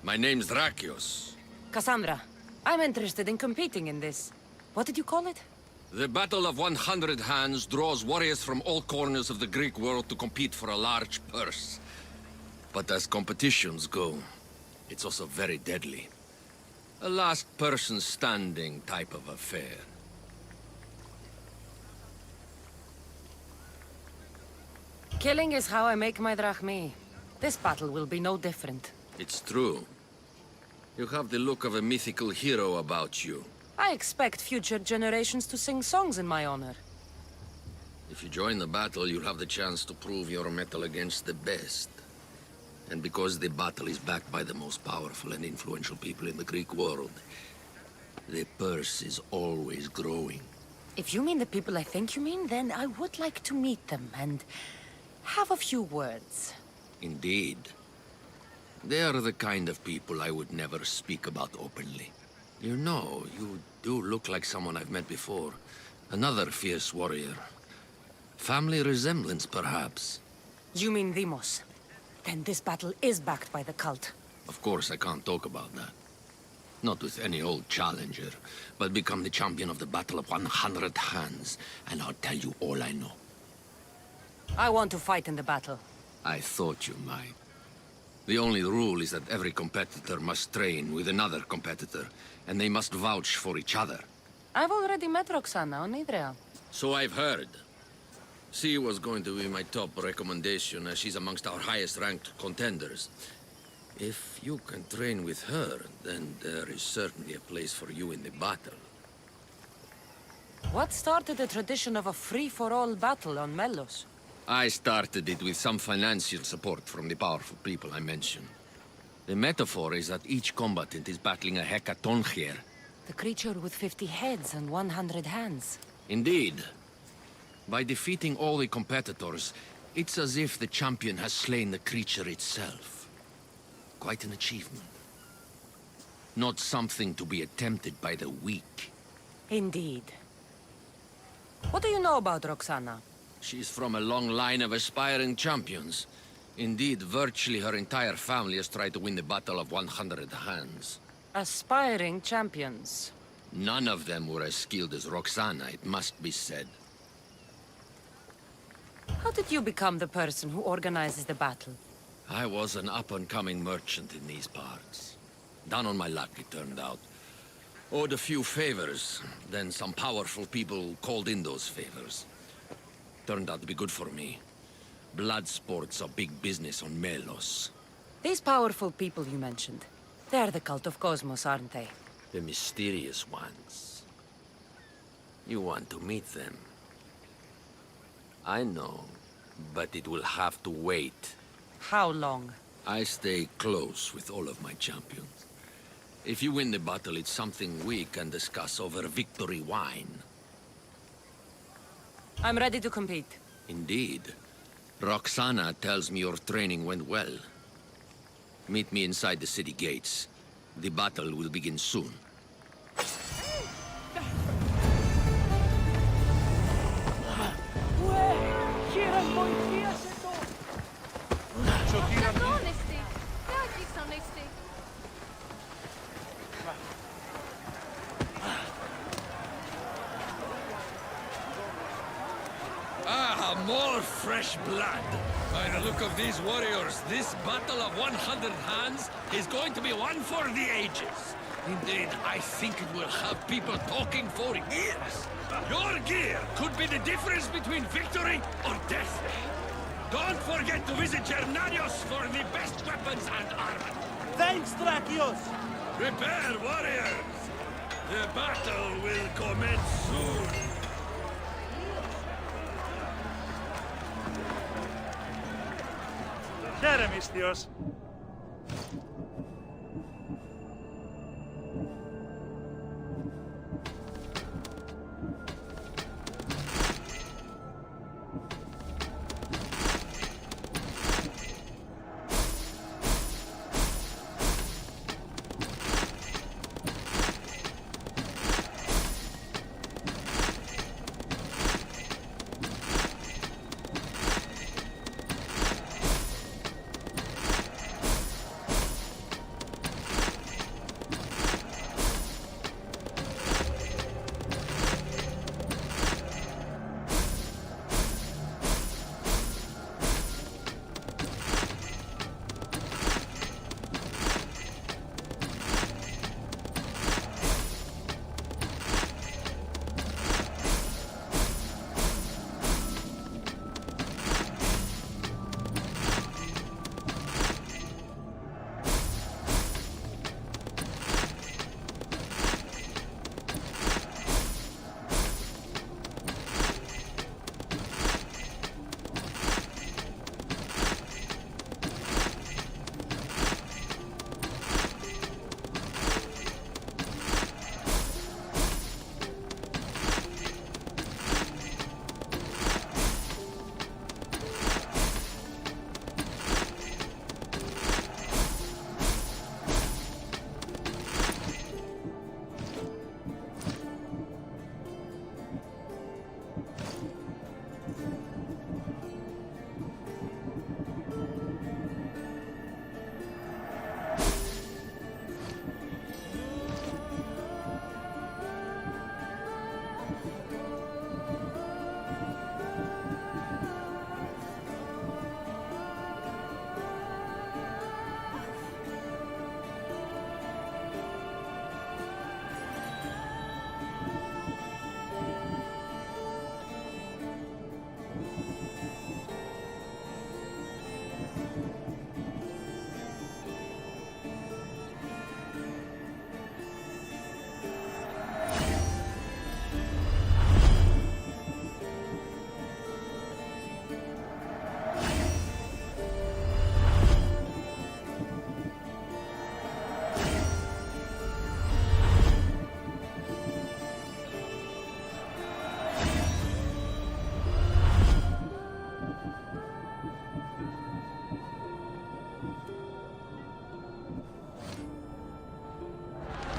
My name's Drakios. Cassandra, I'm interested in competing in this. What did you call it? The Battle of 100 Hands draws warriors from all corners of the Greek world to compete for a large purse. But as competitions go, it's also very deadly. A last person standing type of affair. Killing is how I make my drachmi. This battle will be no different. It's true. You have the look of a mythical hero about you. I expect future generations to sing songs in my honor. If you join the battle, you'll have the chance to prove your mettle against the best. And because the battle is backed by the most powerful and influential people in the Greek world, the purse is always growing. If you mean the people I think you mean, then I would like to meet them and have a few words. Indeed. They are the kind of people I would never speak about openly. You know, you do look like someone I've met before. Another fierce warrior. Family resemblance, perhaps. You mean Demos? Then this battle is backed by the cult. Of course, I can't talk about that. Not with any old challenger, but become the champion of the Battle of 100 Hands, and I'll tell you all I know. I want to fight in the battle. I thought you might. The only rule is that every competitor must train with another competitor, and they must vouch for each other. I've already met Roxana on Idria. So I've heard. She was going to be my top recommendation, as she's amongst our highest-ranked contenders. If you can train with her, then there is certainly a place for you in the battle. What started the tradition of a free-for-all battle on Melos? I started it with some financial support from the powerful people I mentioned. The metaphor is that each combatant is battling a hecaton here. The creature with 50 heads and 100 hands. Indeed. By defeating all the competitors, it's as if the champion has slain the creature itself. Quite an achievement. Not something to be attempted by the weak. Indeed. What do you know about Roxana? She's from a long line of aspiring champions. Indeed, virtually her entire family has tried to win the Battle of 100 Hands. Aspiring champions. None of them were as skilled as Roxana, it must be said. How did you become the person who organizes the battle? I was an up-and-coming merchant in these parts. Down on my luck, it turned out. Owed a few favors, then some powerful people called in those favors. Turned out to be good for me. Blood sports are big business on Melos. These powerful people you mentioned, they're the cult of Cosmos, aren't they? The mysterious ones. You want to meet them. I know, but it will have to wait. How long? I stay close with all of my champions. If you win the battle, it's something we can discuss over victory wine. I'm ready to compete. Indeed. Roxana tells me your training went well. Meet me inside the city gates. The battle will begin soon. More fresh blood. By the look of these warriors, this battle of 100 hands is going to be one for the ages. Indeed, I think it will have people talking for years. Your gear could be the difference between victory or death. Don't forget to visit Gernarios for the best weapons. weapons and armor. Thanks, Drakios! Prepare, warriors! The battle will commence soon. Teremistios.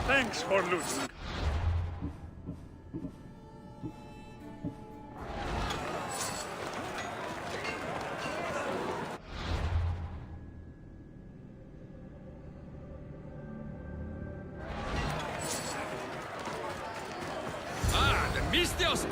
Thanks for looting. Ah, the Mistios!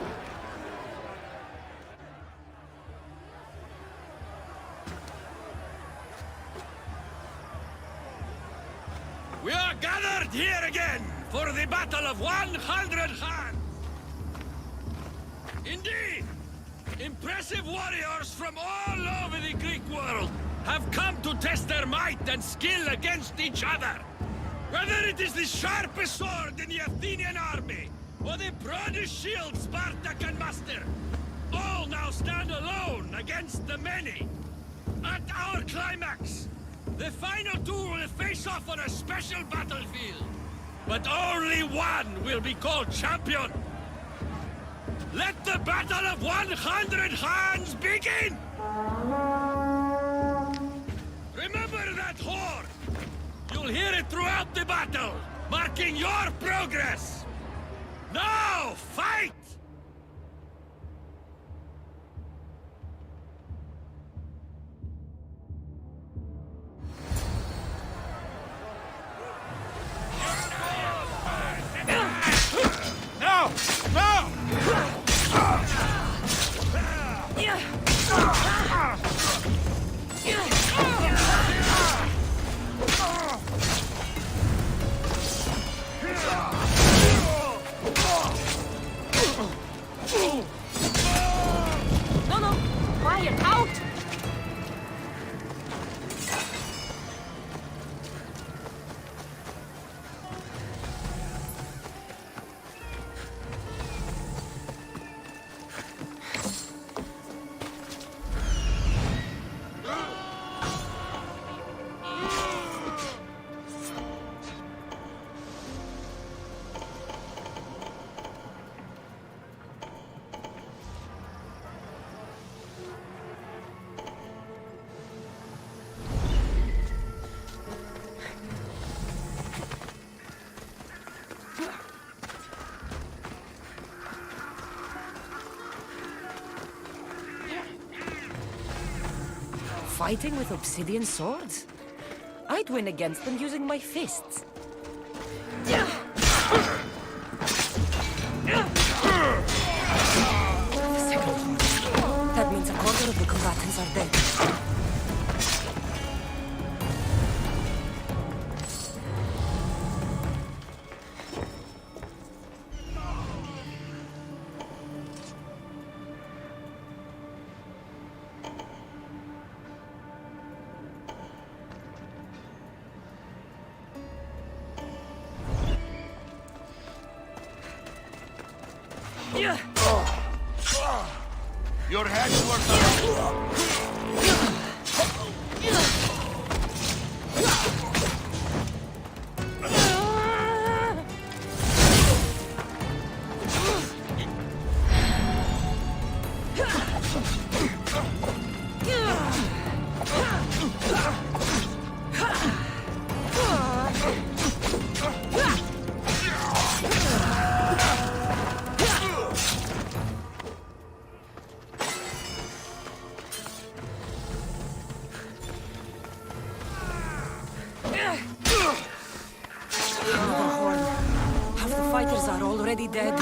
We are gathered here again for the Battle of 100 Hands! Indeed! Impressive warriors from all over the Greek world have come to test their might and skill against each other. Whether it is the sharpest sword in the Athenian army, or the broadest shield Sparta can muster, all now stand alone against the many. At our climax, the final two will face off on a special battlefield. But only one will be called champion. Let the Battle of 100 Hands begin! Remember that horn! You'll hear it throughout the battle, marking your progress! Now, fight! No! No! fighting with obsidian swords? I'd win against them using my fists. That means a quarter of the combatants are dead. Your heads were done. Half the fighters are already dead.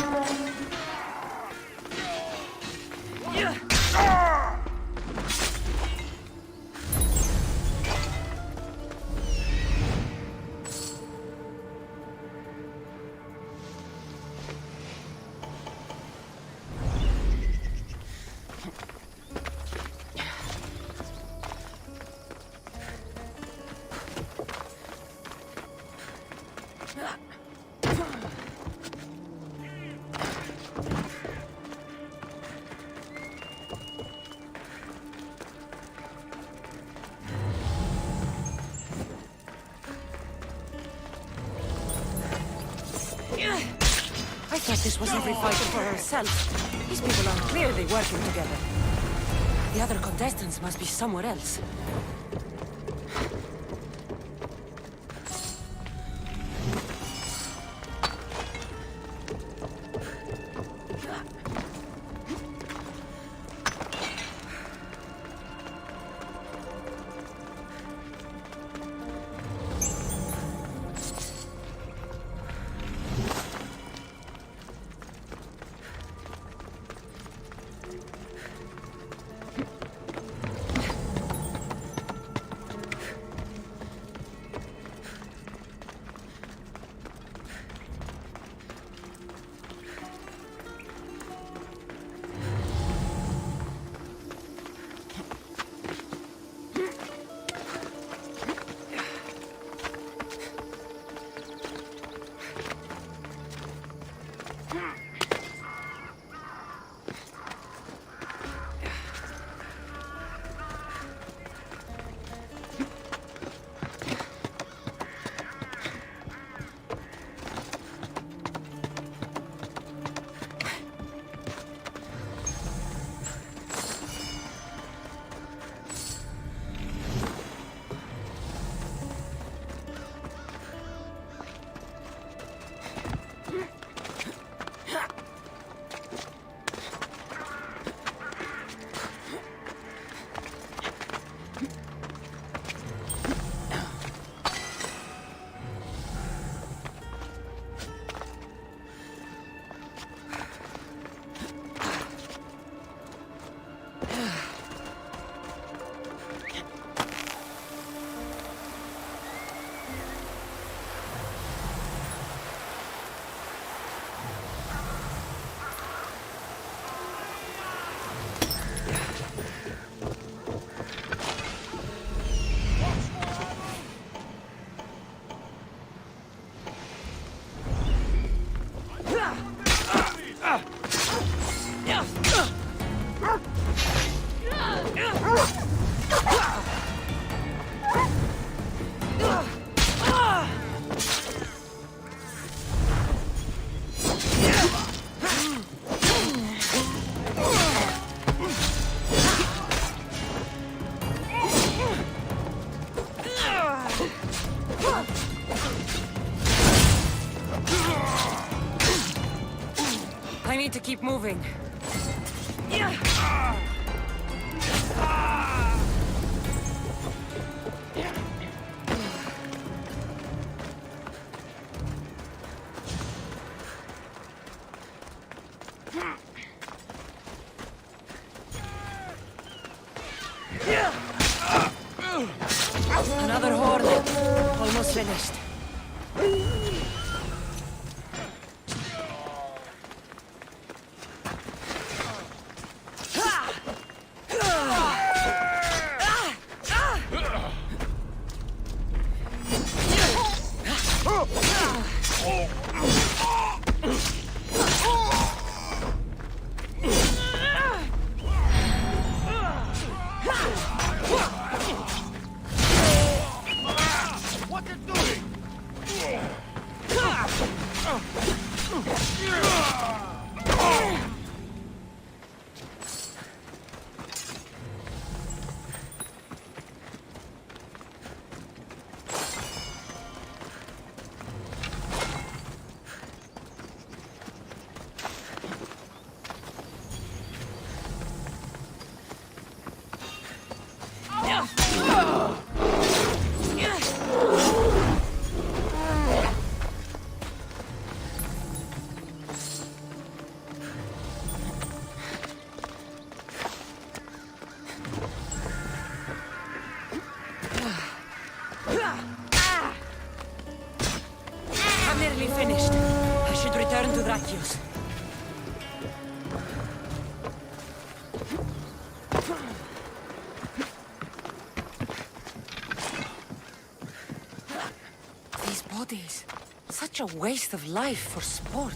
I thought this was every fighter for herself. These people are clearly working together. The other contestants must be somewhere else. I need to keep moving. Another horde. Almost finished. I'm nearly finished. I should return to Drakios. These bodies. Such a waste of life for sport.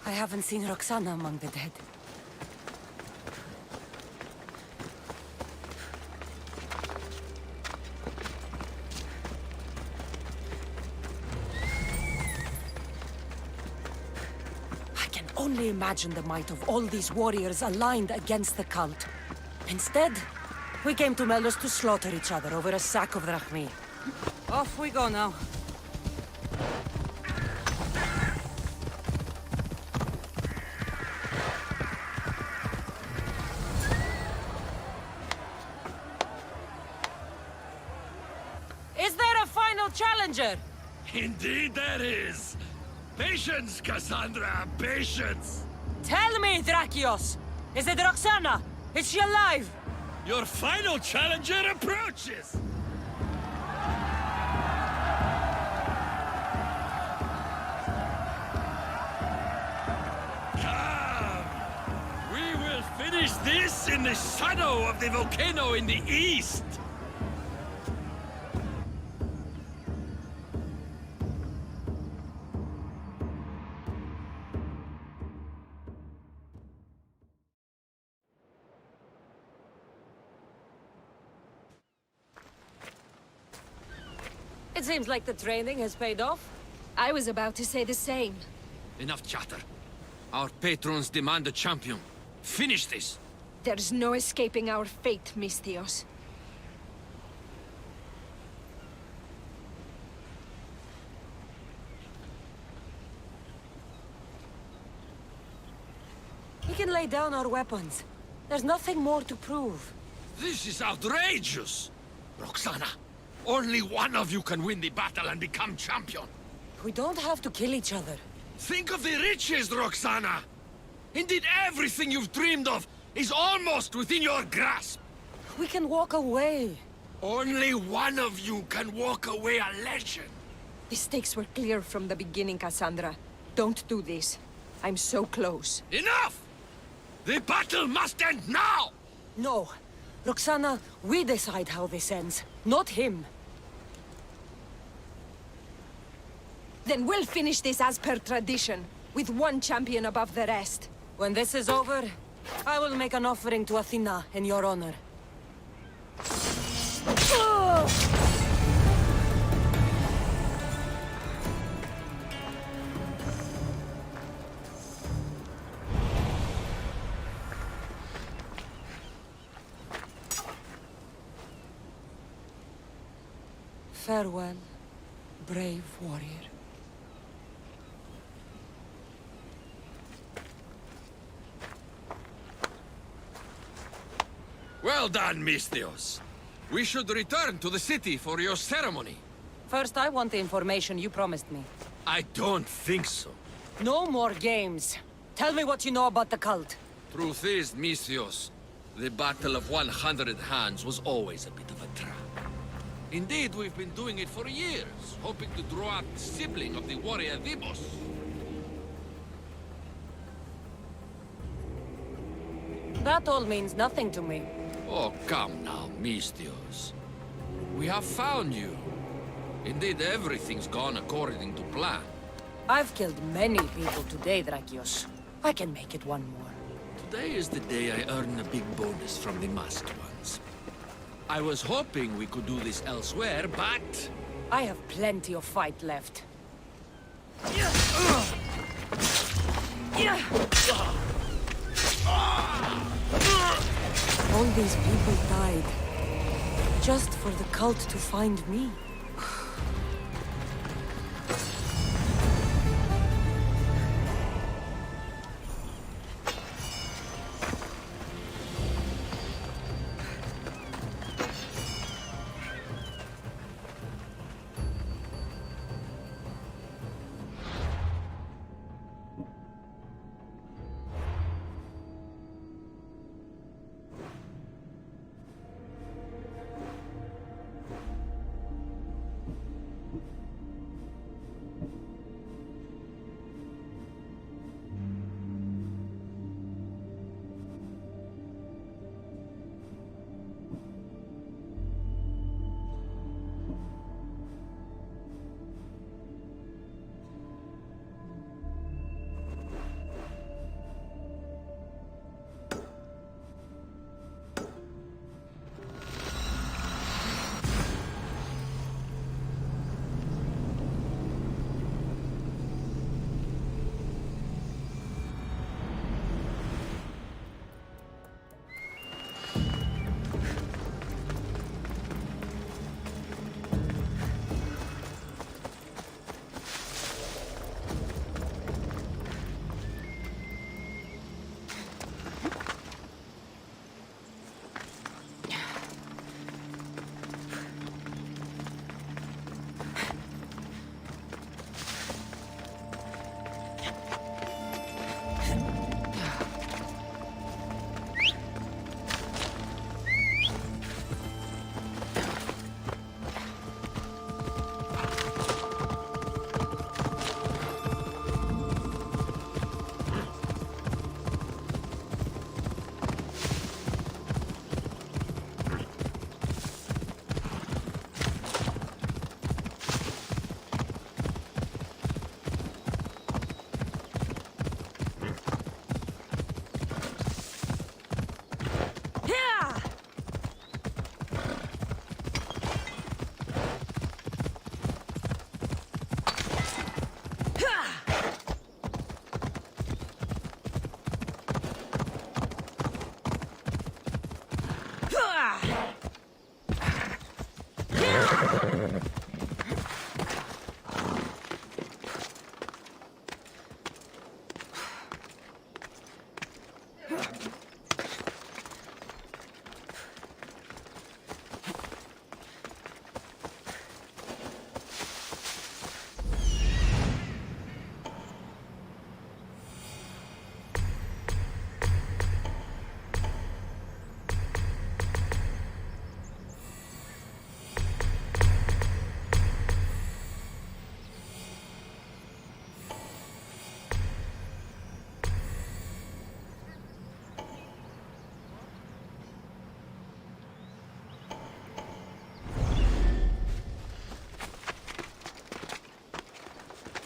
I haven't seen Roxana among the dead. I can only imagine the might of all these warriors aligned against the cult. Instead, we came to Melos to slaughter each other over a sack of drachmi. Off we go now. Challenger! Indeed there is! Patience, Cassandra, patience! Tell me, Drakios! Is it Roxana? Is she alive? Your final challenger approaches! Come! We will finish this in the shadow of the volcano in the east! It seems like the training has paid off. I was about to say the same. Enough chatter. Our patrons demand a champion. Finish this! There's no escaping our fate, Misthios. We can lay down our weapons. There's nothing more to prove. This is outrageous! Roxana, only one of you can win the battle and become champion. We don't have to kill each other. Think of the riches, Roxana! Indeed, everything you've dreamed of is almost within your grasp. We can walk away. Only one of you can walk away a legend. The stakes were clear from the beginning, Cassandra. Don't do this. I'm so close. Enough! The battle must end now! No. Roxana, we decide how this ends, not him. Then we'll finish this as per tradition, with one champion above the rest. When this is over, I will make an offering to Athena in your honor. Farewell, brave warrior. Well done, Misthios. We should return to the city for your ceremony. First, I want the information you promised me. I don't think so. No more games. Tell me what you know about the cult. Truth is, Misthios, the Battle of 100 Hands was always a bit of a trap. Indeed, we've been doing it for years, hoping to draw out the sibling of the warrior Demos. That all means nothing to me. Oh, come now, Misthios. We have found you. Indeed, everything's gone according to plan. I've killed many people today, Drakios. I can make it one more. Today is the day I earn a big bonus from the masked ones. I was hoping we could do this elsewhere, but... I have plenty of fight left. All these people died. Just for the cult to find me.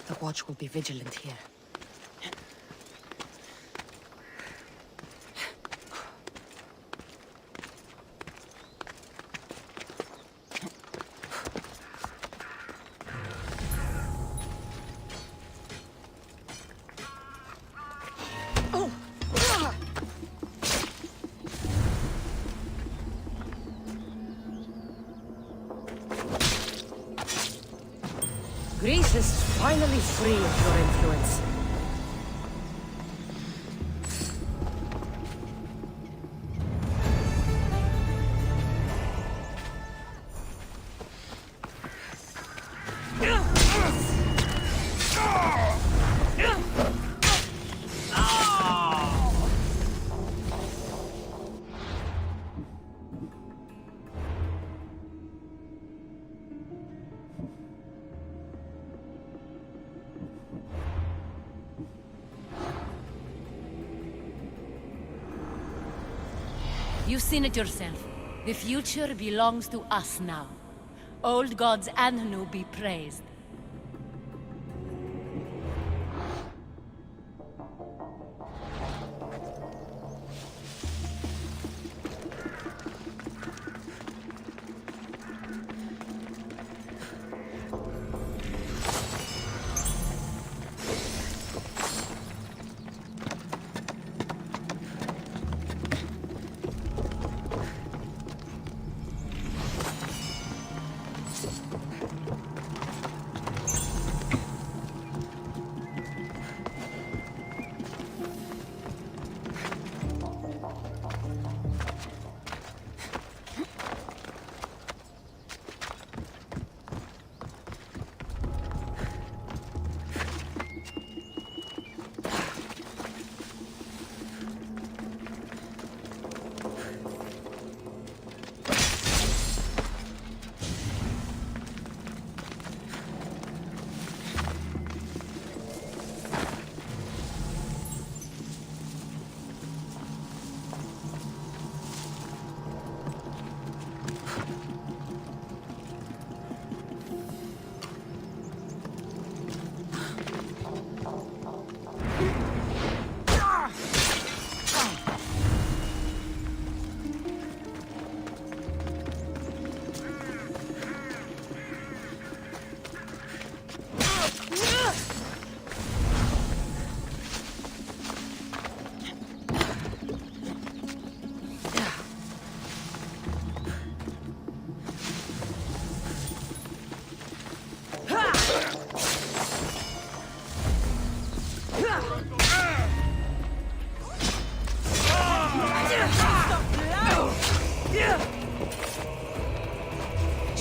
The watch will be vigilant here. Greece is finally free of your influence. You've seen it yourself. The future belongs to us now. Old gods and new be praised.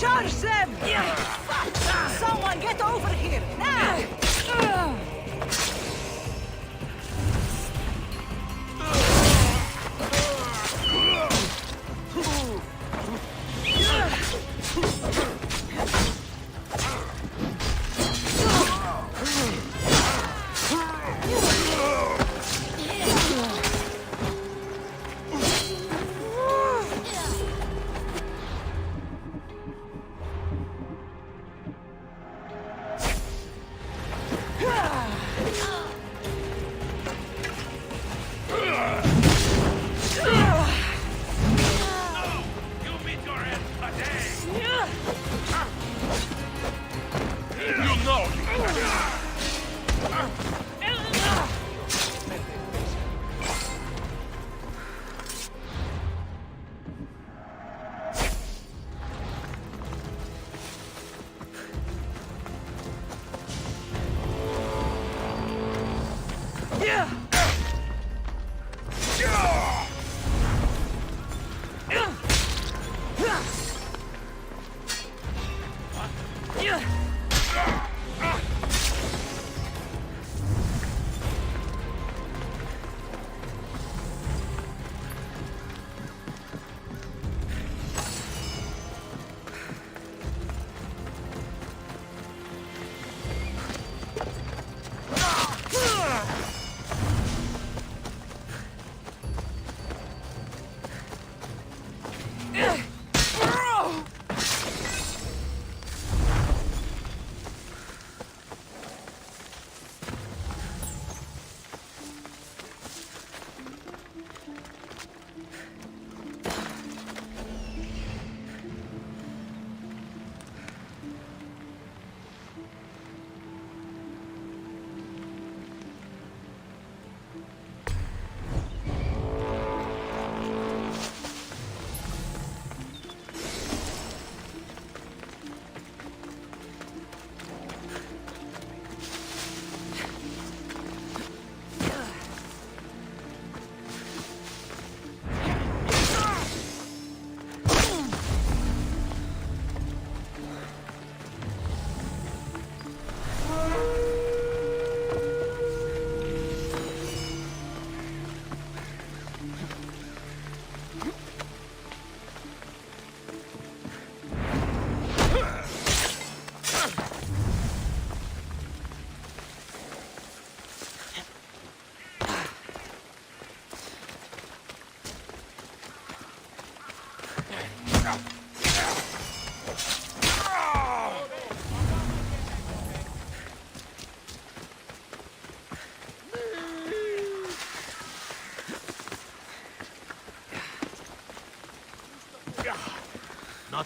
Charge them! Someone get over here, now!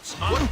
What? What?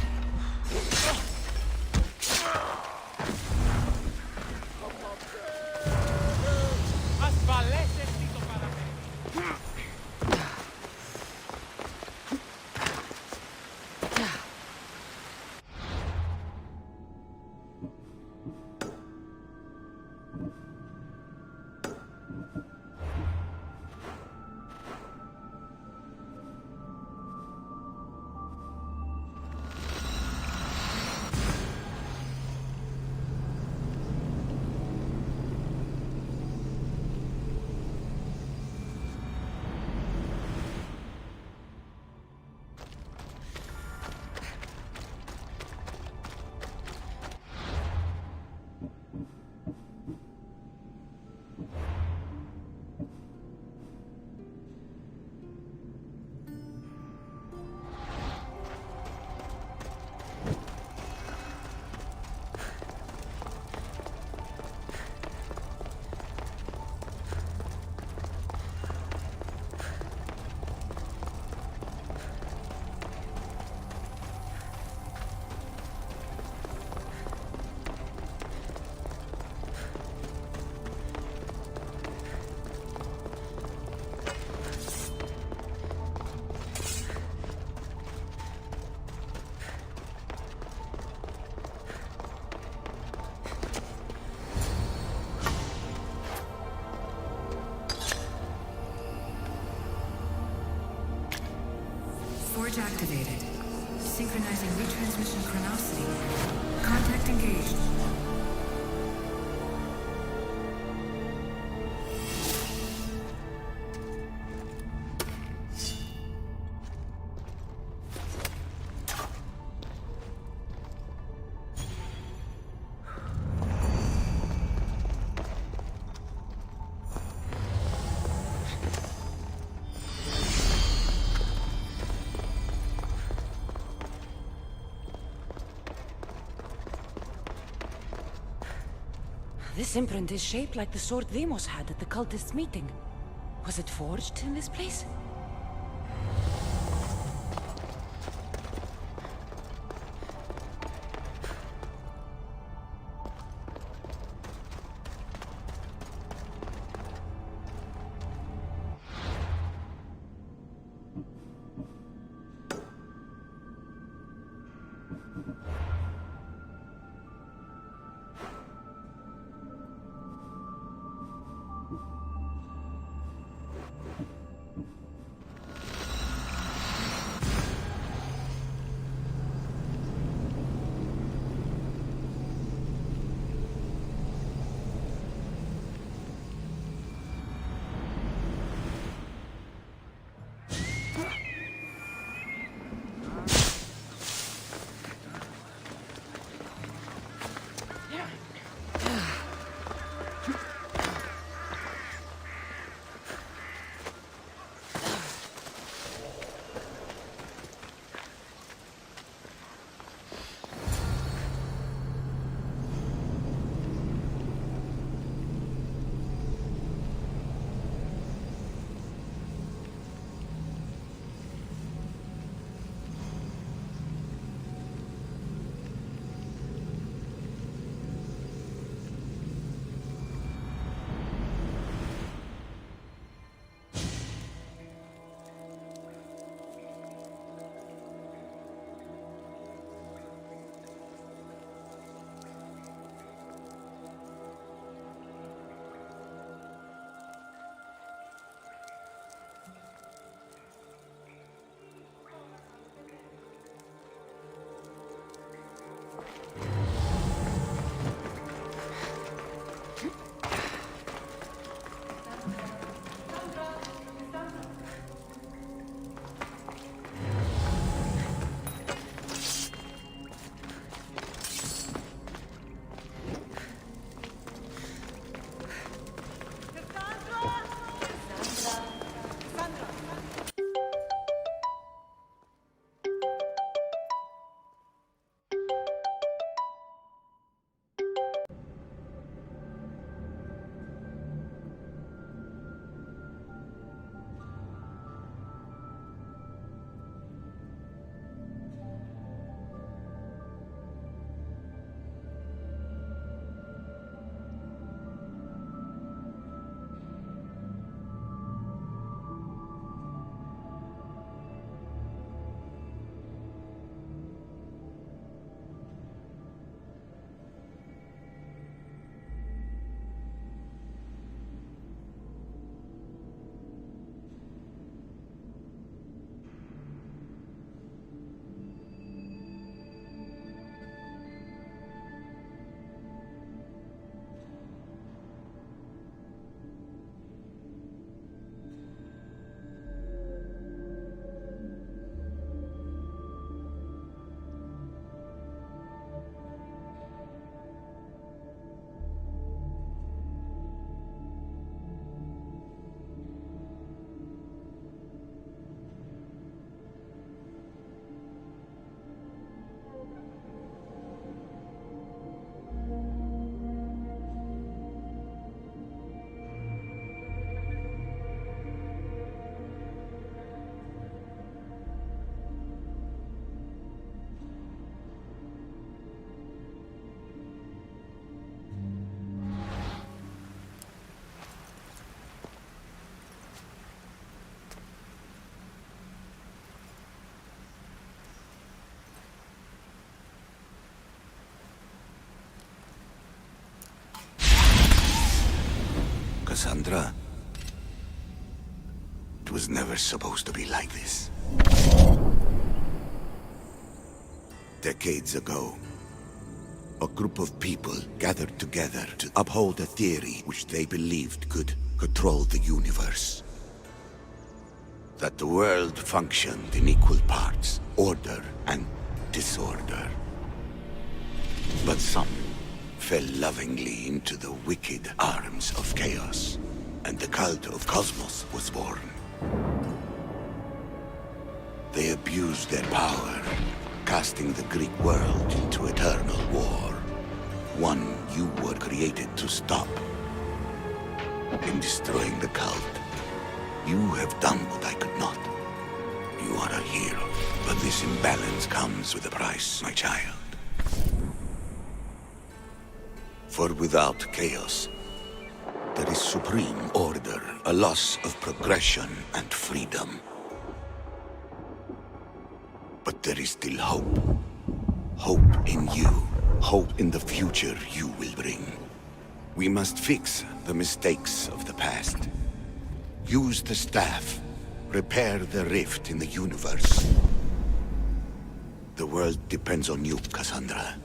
Forge activated. Synchronizing retransmission chronicity. Contact engaged. This imprint is shaped like the sword Demos had at the cultists' meeting. Was it forged in this place? Cassandra, it was never supposed to be like this. Decades ago, a group of people gathered together to uphold a theory which they believed could control the universe. That the world functioned in equal parts, order and disorder. But some fell lovingly into the wicked arms of chaos, and the cult of Cosmos was born. They abused their power, casting the Greek world into eternal war. One you were created to stop. In destroying the cult, you have done what I could not. You are a hero, but this imbalance comes with a price, my child. For without chaos, there is supreme order, a loss of progression and freedom. But there is still hope. Hope in you. Hope in the future you will bring. We must fix the mistakes of the past. Use the staff. Repair the rift in the universe. The world depends on you, Cassandra.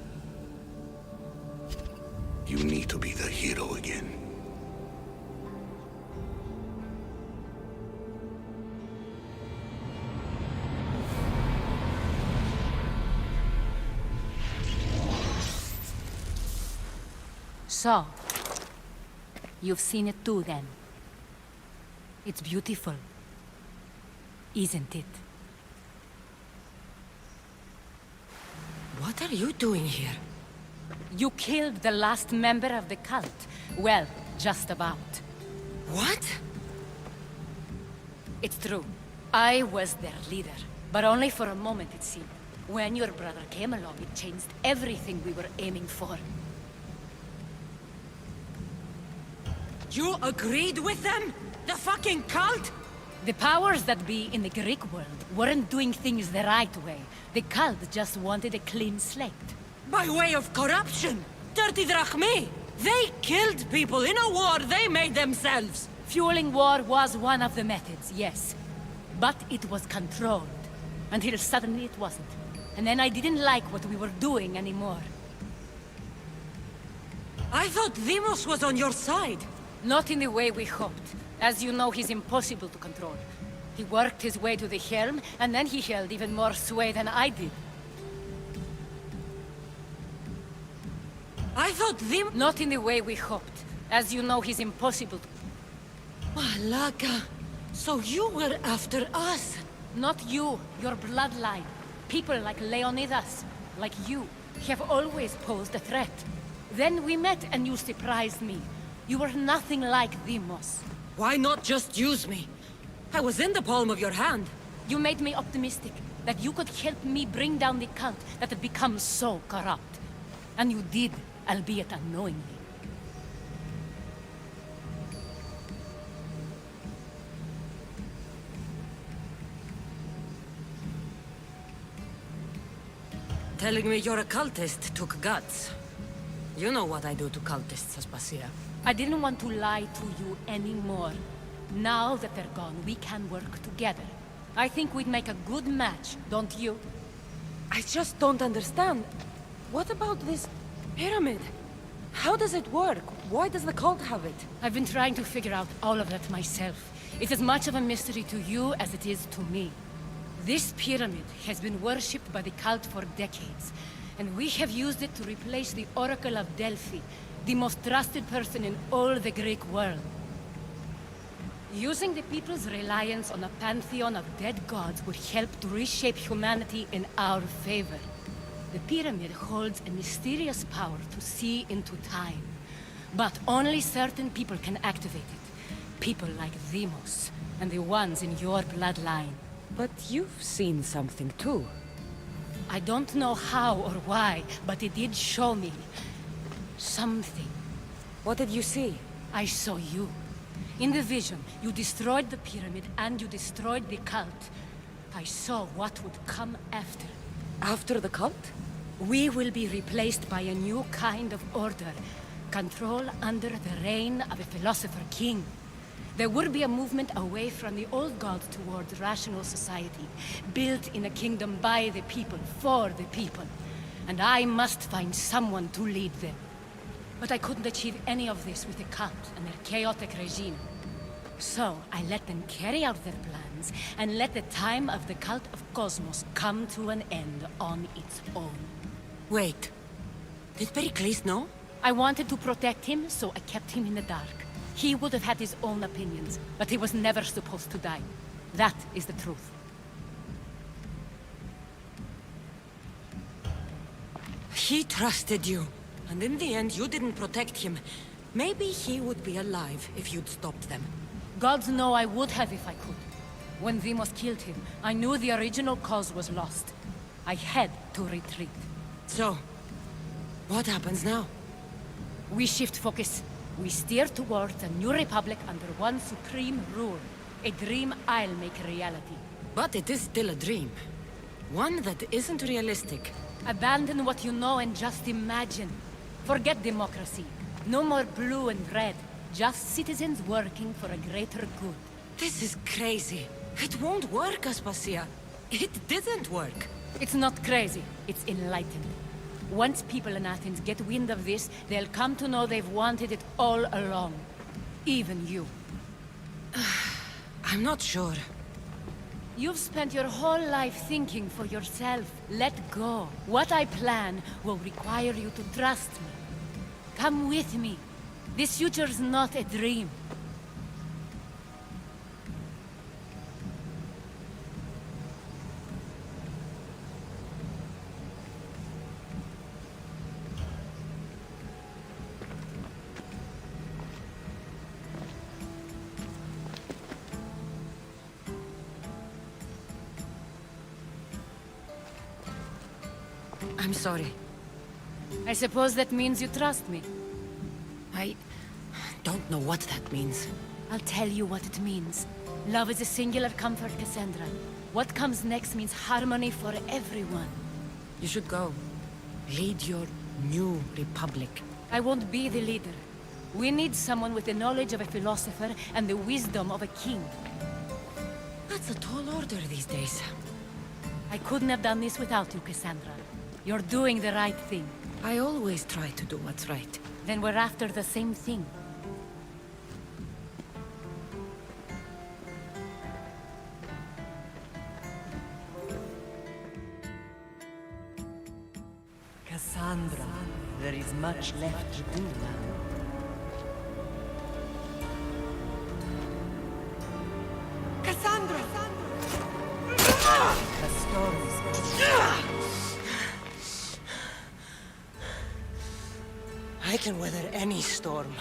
You need to be the hero again. So, you've seen it too then. It's beautiful, isn't it? What are you doing here? You killed the last member of the cult. Well, just about. What? It's true. I was their leader, but only for a moment it seemed. When your brother came along, it changed everything we were aiming for. You agreed with them? The fucking cult? The powers that be in the Greek world weren't doing things the right way. The cult just wanted a clean slate. By way of corruption? Dirty drachmi? They killed people in a war they made themselves. Fueling war was one of the methods, yes. But it was controlled. Until suddenly it wasn't. And then I didn't like what we were doing anymore. I thought Deimos was on your side. Not in the way we hoped. As you know, he's impossible to control. He worked his way to the helm, and then he held even more sway than I did. I thought Deimos... Not in the way we hoped. As you know, he's impossible to... Malaka, so you were after us? Not you, your bloodline. People like Leonidas, like you, have always posed a threat. Then we met and you surprised me. You were nothing like Deimos. Why not just use me? I was in the palm of your hand. You made me optimistic that you could help me bring down the cult that had become so corrupt. And you did, albeit unknowingly. Telling me you're a cultist took guts. You know what I do to cultists, Aspasia. I didn't want to lie to you anymore. Now that they're gone, we can work together. I think we'd make a good match, don't you? I just don't understand. What about this pyramid? How does it work? Why does the cult have it? I've been trying to figure out all of that myself. It's as much of a mystery to you as it is to me. This pyramid has been worshipped by the cult for decades, and we have used it to replace the Oracle of Delphi, the most trusted person in all the Greek world. Using the people's reliance on a pantheon of dead gods would help to reshape humanity in our favor. The pyramid holds a mysterious power to see into time, but only certain people can activate it. People like Deimos, and the ones in your bloodline. But you've seen something too. I don't know how or why, but it did show me something. What did you see? I saw you. In the vision, you destroyed the pyramid and you destroyed the cult. I saw what would come after. After the cult? We will be replaced by a new kind of order. Control under the reign of a philosopher king. There would be a movement away from the old gods towards rational society, built in a kingdom by the people, for the people. And I must find someone to lead them. But I couldn't achieve any of this with the cult and their chaotic regime. So I let them carry out their plans, and let the time of the cult of Cosmos come to an end on its own. Wait. Did Pericles know? I wanted to protect him, so I kept him in the dark. He would have had his own opinions, but he was never supposed to die. That is the truth. He trusted you, and in the end you didn't protect him. Maybe he would be alive if you'd stopped them. Gods know I would have if I could. When Deimos killed him, I knew the original cause was lost. I had to retreat. So, what happens now? We shift focus. We steer towards a new republic under one supreme rule. A dream I'll make a reality. But it is still a dream. One that isn't realistic. Abandon what you know and just imagine. Forget democracy. No more blue and red. Just citizens working for a greater good. This is crazy. It won't work, Aspasia. It didn't work. It's not crazy. It's enlightened. Once people in Athens get wind of this, they'll come to know they've wanted it all along. Even you. I'm not sure. You've spent your whole life thinking for yourself. Let go. What I plan will require you to trust me. Come with me. This future's not a dream. I'm sorry. I suppose that means you trust me. I don't know what that means. I'll tell you what it means. Love is a singular comfort, Cassandra. What comes next means harmony for everyone. You should go. Lead your new republic. I won't be the leader. We need someone with the knowledge of a philosopher and the wisdom of a king. That's a tall order these days. I couldn't have done this without you, Cassandra. You're doing the right thing. I always try to do what's right. Then we're after the same thing. Cassandra, there is much left to do now. Cassandra! The storm is I can weather any storm.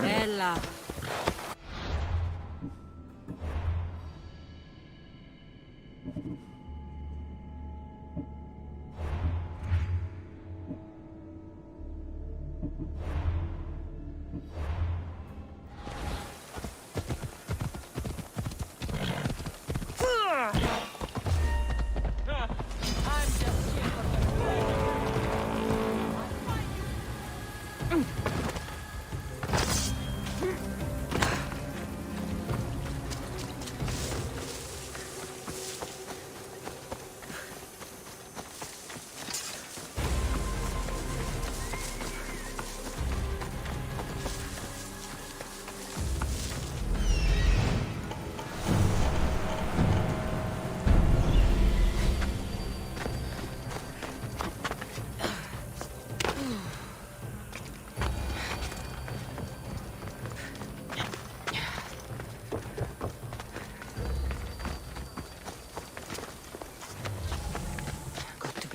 Bella.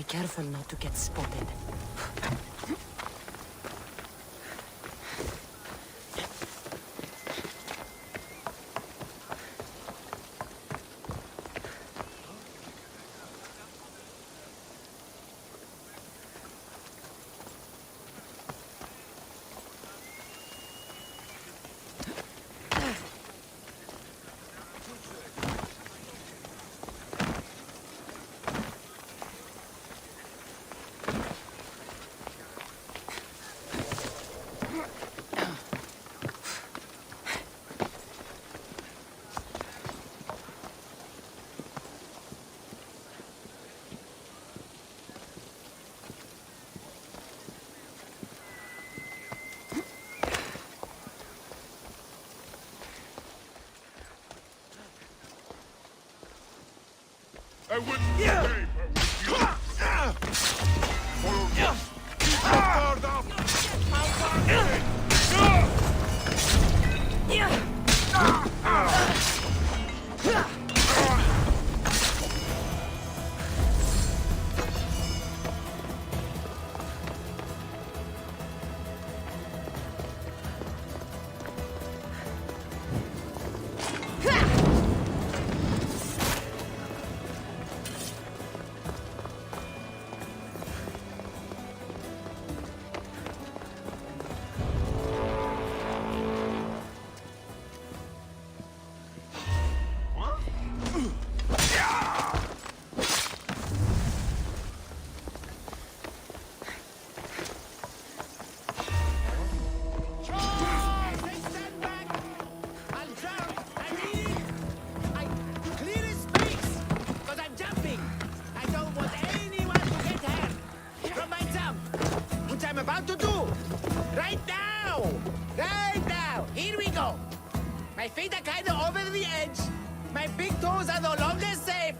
Careful not to get spotted. I wouldn't stay if I was you. Follow this. Keep your guard up. My feet are kind of over the edge. My big toes are no longer safe.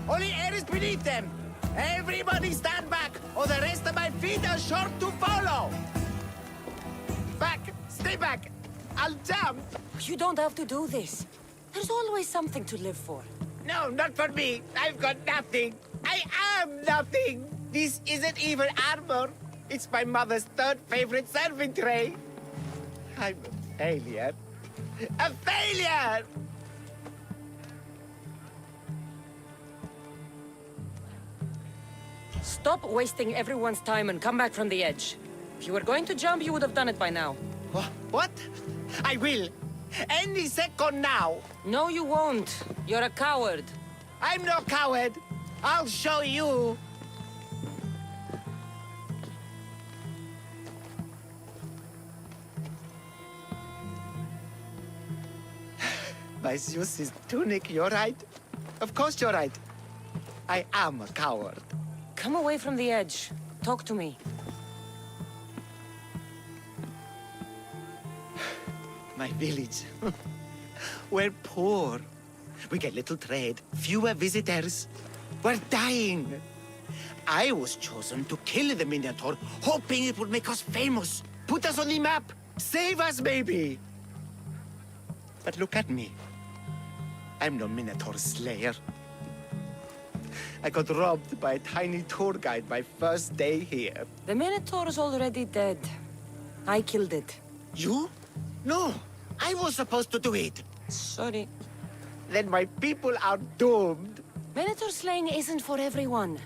Only air is beneath them. Everybody stand back. or the rest of my feet are short to follow. Back! Stay back! I'll jump! You don't have to do this. There's always something to live for. No, not for me. I've got nothing. I am nothing. This isn't even armor. It's my mother's third favorite serving tray. I'm a failure. A failure! Stop wasting everyone's time and come back from the edge. If you were going to jump, you would have done it by now. What? I will. Any second now. No, you won't. You're a coward. I'm no coward. I'll show you. My Zeus's tunic, you're right. Of course you're right. I am a coward. Come away from the edge. Talk to me. My village. We're poor. We get little trade, fewer visitors. We're dying. I was chosen to kill the Minotaur, hoping it would make us famous, put us on the map, save us, maybe. But look at me. I'm no Minotaur slayer. I got robbed by a tiny tour guide my first day here. The Minotaur's already dead. I killed it. You? No, I was supposed to do it. Sorry. Then my people are doomed. Minotaur slaying isn't for everyone.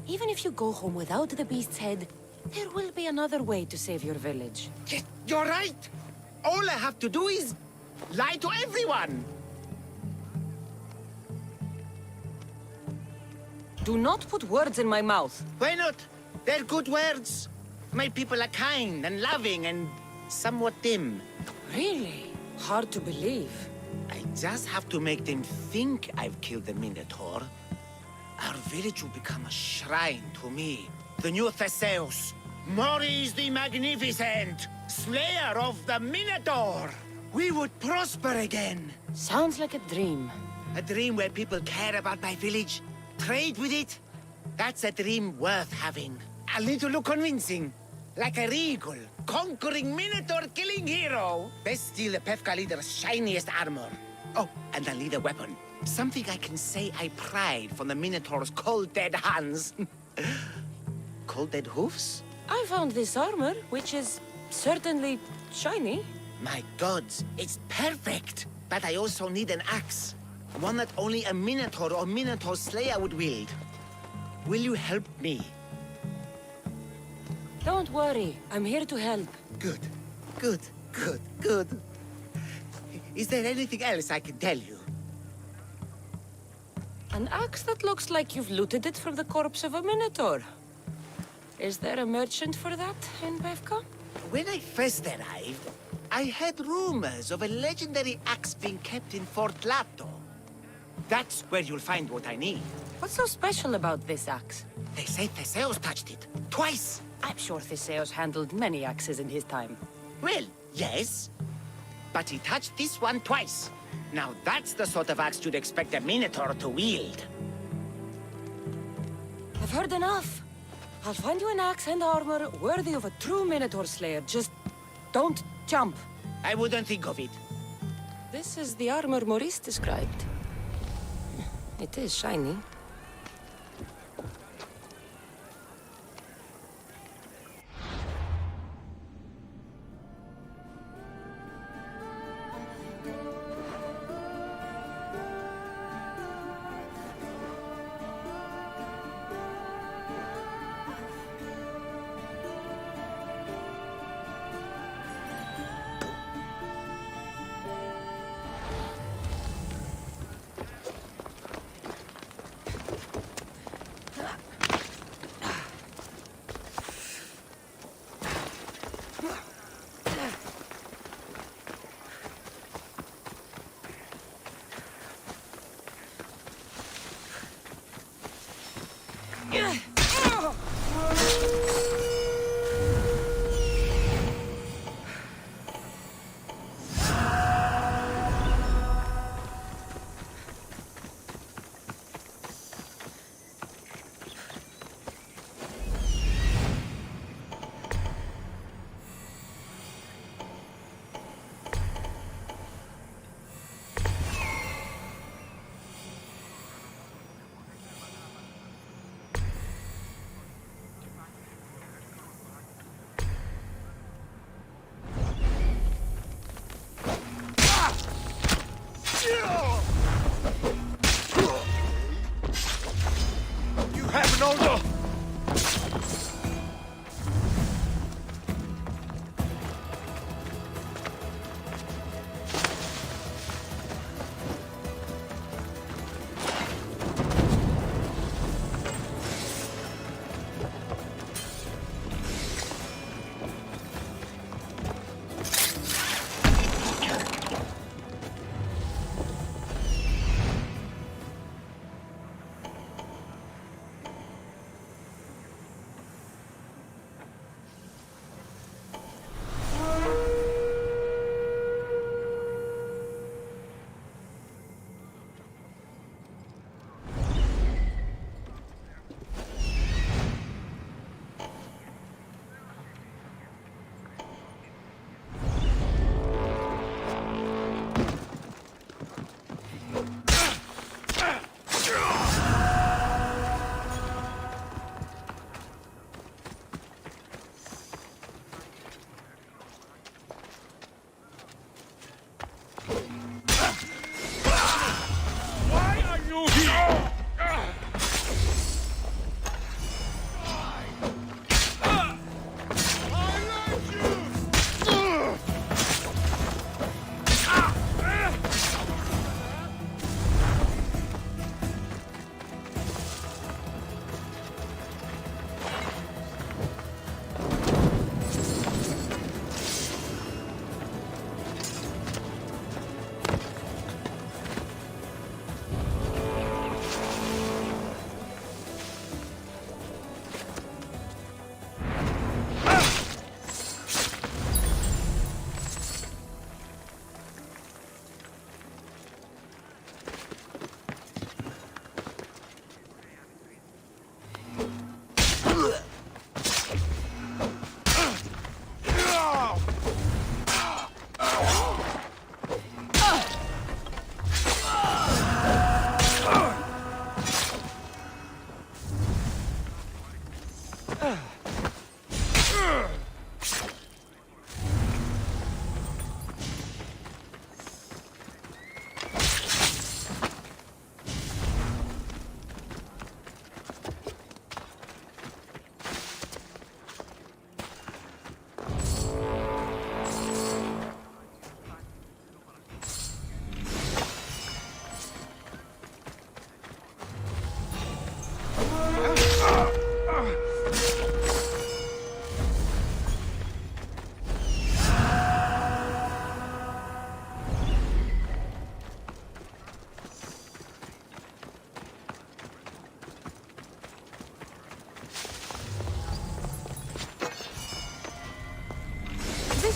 Even if you go home without the beast's head, there will be another way to save your village. You're right. All I have to do is lie to everyone. Do not put words in my mouth. Why not? They're good words. My people are kind and loving and somewhat dim. Really? Hard to believe. I just have to make them think I've killed the Minotaur. Our village will become a shrine to me. The new Theseus. Maurice the Magnificent. Slayer of the Minotaur. We would prosper again. Sounds like a dream. A dream where people care about my village. Trade with it. That's a dream worth having. A little convincing. Like a regal, conquering Minotaur-killing hero. Best steal the Pefka leader's shiniest armor. Oh, and I'll need a weapon. Something I can say I pried from the Minotaur's cold dead hands. Cold dead hoofs? I found this armor, which is certainly shiny. My gods, it's perfect. But I also need an axe. One that only a Minotaur or Minotaur Slayer would wield. Will you help me? Don't worry, I'm here to help. Good, good, good, good. Is there anything else I can tell you? An axe that looks like you've looted it from the corpse of a Minotaur. Is there a merchant for that in Pefka? When I first arrived, I heard rumors of a legendary axe being kept in Fort Lato. That's where you'll find what I need. What's so special about this axe? They say Theseus touched it. Twice. I'm sure Theseus handled many axes in his time. Well, yes. But he touched this one twice. Now that's the sort of axe you'd expect a Minotaur to wield. I've heard enough. I'll find you an axe and armor worthy of a true Minotaur slayer. Just don't jump. I wouldn't think of it. This is the armor Maurice described. It is shiny.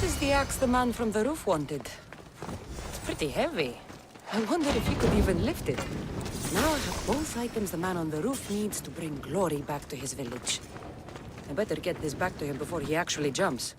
This is the axe the man from the roof wanted. It's pretty heavy. I wonder if he could even lift it. Now I have both items the man on the roof needs to bring glory back to his village. I better get this back to him before he actually jumps.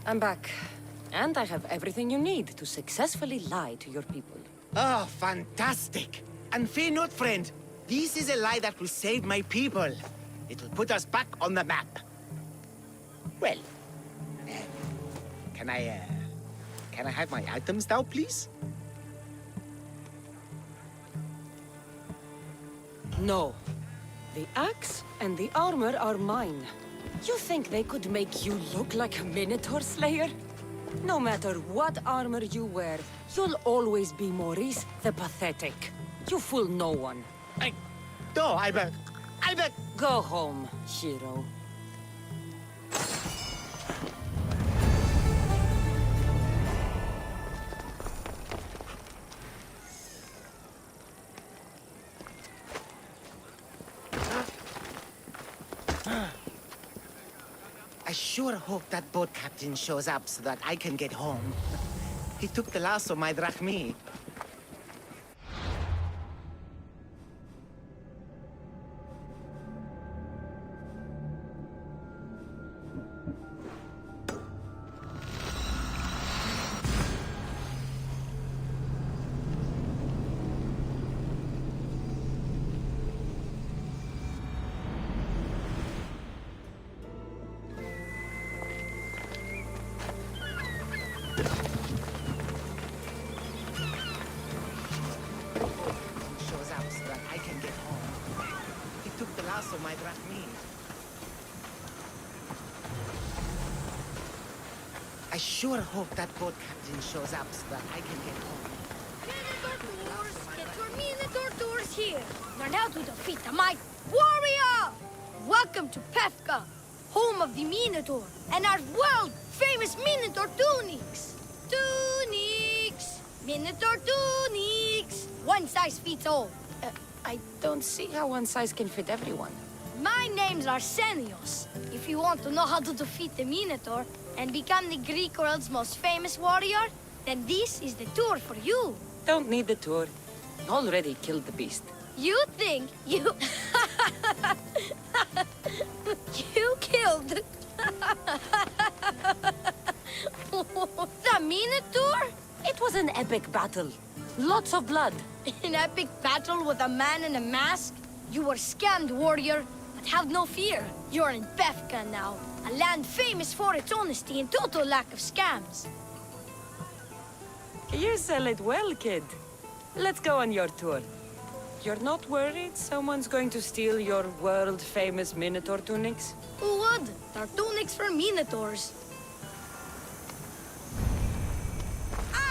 I'm back. And I have everything you need to successfully lie to your people. Oh, fantastic! And fear not, friend. This is a lie that will save my people. It'll put us back on the map. Well, can I have my items now, please? No. The axe and the armor are mine. You think they could make you look like a Minotaur Slayer? No matter what armor you wear, you'll always be Maurice the Pathetic. You fool no one. No, I Go home, hero. I sure hope that boat captain shows up so that I can get home. He took the last of my drachmi. Of my drachmi. I sure hope that boat captain shows up so that I can get home. Minotaur tours! Get your Minotaur tours here! Learn how to defeat the mighty warrior! Welcome to Pefka, home of the Minotaur, and our world-famous Minotaur tunics! Tunics! Minotaur tunics! One size fits all. I don't see how one size can fit everyone. My name's Arsenios. If you want to know how to defeat the Minotaur and become the Greek world's most famous warrior, then this is the tour for you. Don't need the tour. Already killed the beast. You think you... you killed... the Minotaur? It was an epic battle. Lots of blood. An epic battle with a man in a mask? You were scammed, warrior. But have no fear. You're in Pefka now, a land famous for its honesty and total lack of scams. You sell it well, kid. Let's go on your tour. You're not worried someone's going to steal your world-famous Minotaur tunics? Who would? They're tunics for Minotaurs.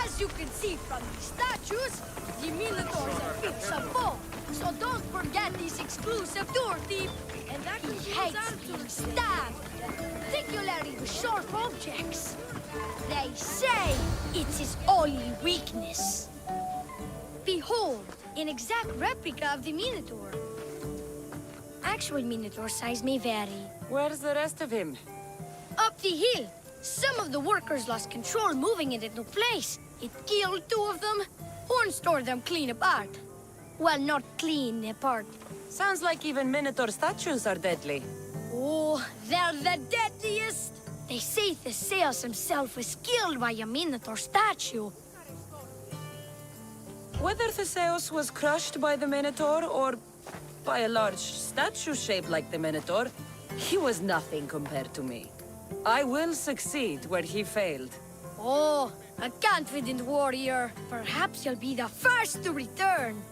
As you can see from these statues, the Minotaurs are fierce of foe. So don't forget this exclusive tour tip. And that he hates being stabbed. Take your with sharp objects. They say it's his only weakness. Behold, an exact replica of the Minotaur. Actual Minotaur size may vary. Where's the rest of him? Up the hill. Some of the workers lost control moving it into place. It killed 2 of them. Horns tore them clean apart. Well, not clean apart. Sounds like even Minotaur statues are deadly. Oh, they're the deadliest. They say Theseus himself was killed by a Minotaur statue. Whether Theseus was crushed by the Minotaur or by a large statue shaped like the Minotaur, he was nothing compared to me. I will succeed where he failed. Oh, a confident warrior. Perhaps you'll be the first to return.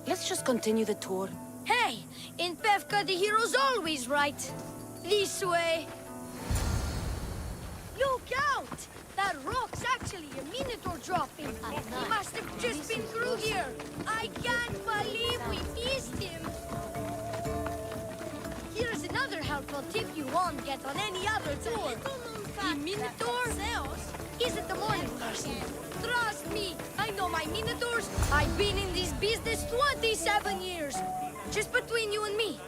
Let's just continue the tour. Hey, in Pefka the hero's always right. This way. Look out! That rock's actually a Minotaur dropping. He must have just been through here. I can't believe we missed him. Here's another helpful tip you won't get on any other tour. The Minotaur isn't the morning person. Trust me, I know my Minotaurs. I've been in this business 27 years. Just between you and me.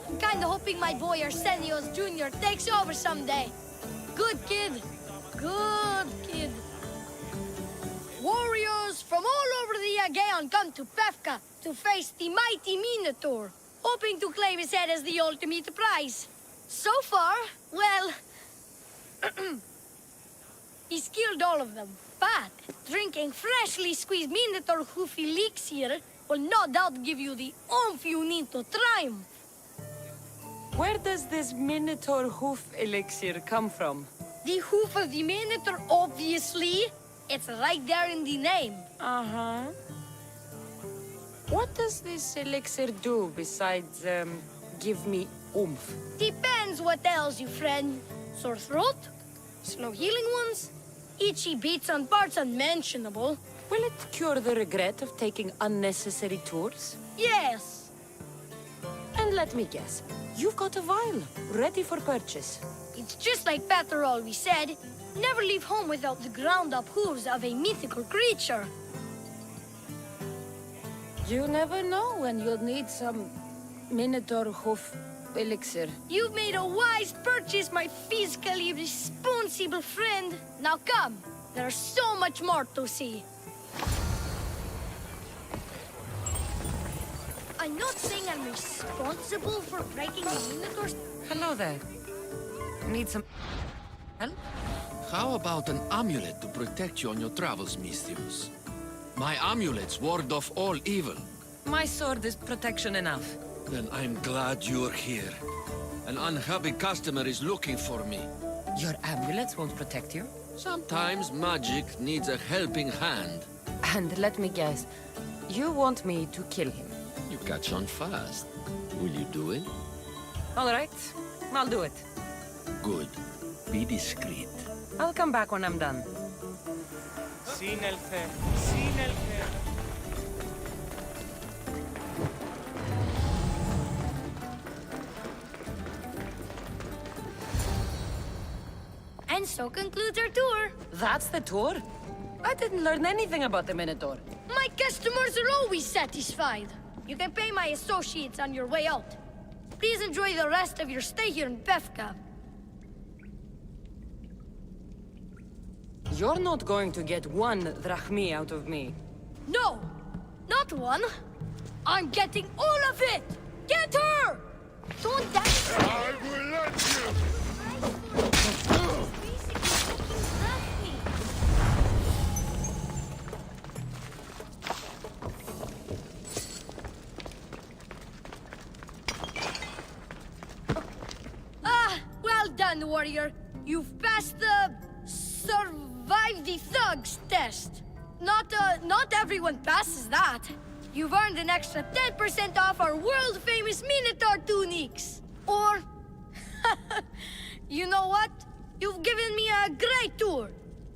I'm kinda hoping my boy Arsenios Jr. takes over someday. Good kid. Good kid. Warriors from all over the Aegean come to Pefka to face the mighty Minotaur, hoping to claim his head as the ultimate prize. So far, well, he's killed all of them. But drinking freshly squeezed Minotaur hoof elixir will no doubt give you the oomph you need to triumph. Where does this Minotaur hoof elixir come from? The hoof of the Minotaur, obviously. It's right there in the name. Uh-huh. What does this elixir do besides, give me oomph? Depends what ails you, friend. Sore throat? Slow healing wounds? Itchy beats on parts unmentionable? Will it cure the regret of taking unnecessary tours? Yes. And let me guess, you've got a vial, ready for purchase. It's just like Peter always said, never leave home without the ground-up hooves of a mythical creature. You never know when you'll need some Minotaur hoof elixir. You've made a wise purchase, my fiscally responsible friend. Now come, there's so much more to see. I'm not saying I'm responsible for breaking the Minotaur's... Hello there. Need some help? How about an amulet to protect you on your travels, Mystios? My amulets ward off all evil. My sword is protection enough. Then I'm glad you're here. An unhappy customer is looking for me. Your amulets won't protect you? Sometimes magic needs a helping hand. And let me guess, you want me to kill him? You catch on fast. Will you do it? All right, I'll do it. Good. Be discreet. I'll come back when I'm done. Συνέλθε, συνέλθε. And so concludes our tour. That's the tour? I didn't learn anything about the Minotaur. My customers are always satisfied. You can pay my associates on your way out. Please enjoy the rest of your stay here in Pefka. You're not going to get 1 drachmi out of me. No, not 1. I'm getting all of it! Get her! Don't dance! I will let you! Well done, warrior. You've passed the... survive the thugs test. Not everyone passes that. You've earned an extra 10% off our world-famous Minotaur tunics. Or... you know what? You've given me a great tour.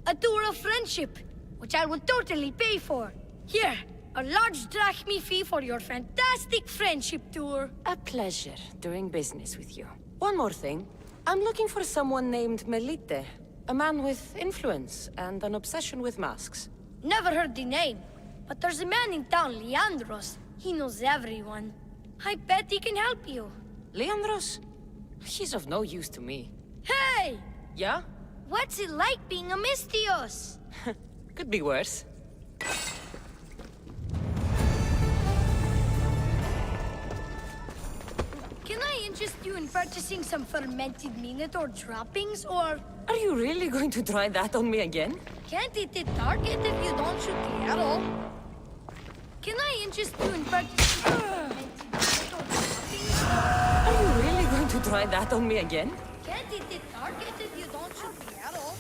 A tour of friendship, which I will totally pay for. Here, a large drachmi fee for your fantastic friendship tour. A pleasure doing business with you. One more thing. I'm looking for someone named Melite. A man with influence and an obsession with masks. Never heard the name, but there's a man in town, Leandros. He knows everyone. I bet he can help you. Leandros? He's of no use to me. Hey! Yeah? What's it like being a Mystios? Could be worse. Can I interest you in purchasing some fermented Minotaur droppings, or... Are you really going to try that on me again? Can't hit the target if you don't shoot the arrow. Can I interest you in purchasing some fermented Minotaur droppings? Are you really going to try that on me again? Can't hit the target if you don't shoot the arrow.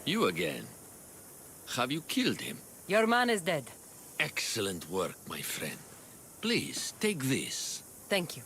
You again. Have you killed him? Your man is dead. Excellent work, my friend. Please, take this. Thank you.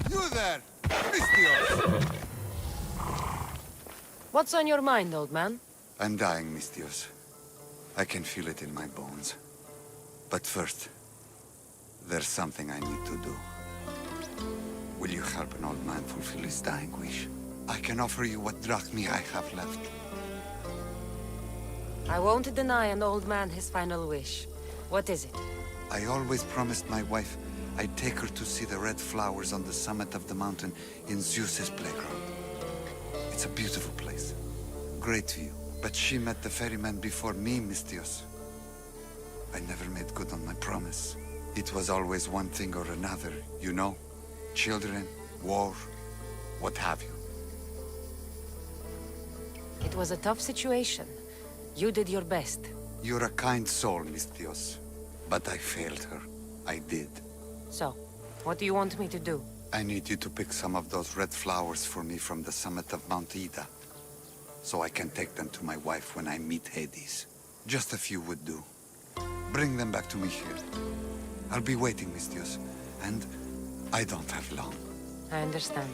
You there! Mystios! What's on your mind, old man? I'm dying, Mystios. I can feel it in my bones. But first, there's something I need to do. Will you help an old man fulfill his dying wish? I can offer you what drachmi I have left. I won't deny an old man his final wish. What is it? I always promised my wife I'd take her to see the red flowers on the summit of the mountain in Zeus's playground. It's a beautiful place. Great view. But she met the ferryman before me, Mystios. I never made good on my promise. It was always one thing or another, you know? Children, war, what have you. It was a tough situation. You did your best. You're a kind soul, Mistios. But I failed her. I did. So, what do you want me to do? I need you to pick some of those red flowers for me from the summit of Mount Ida, so I can take them to my wife when I meet Hades. Just a few would do. Bring them back to me here. I'll be waiting, Mistios, and I don't have long. I understand.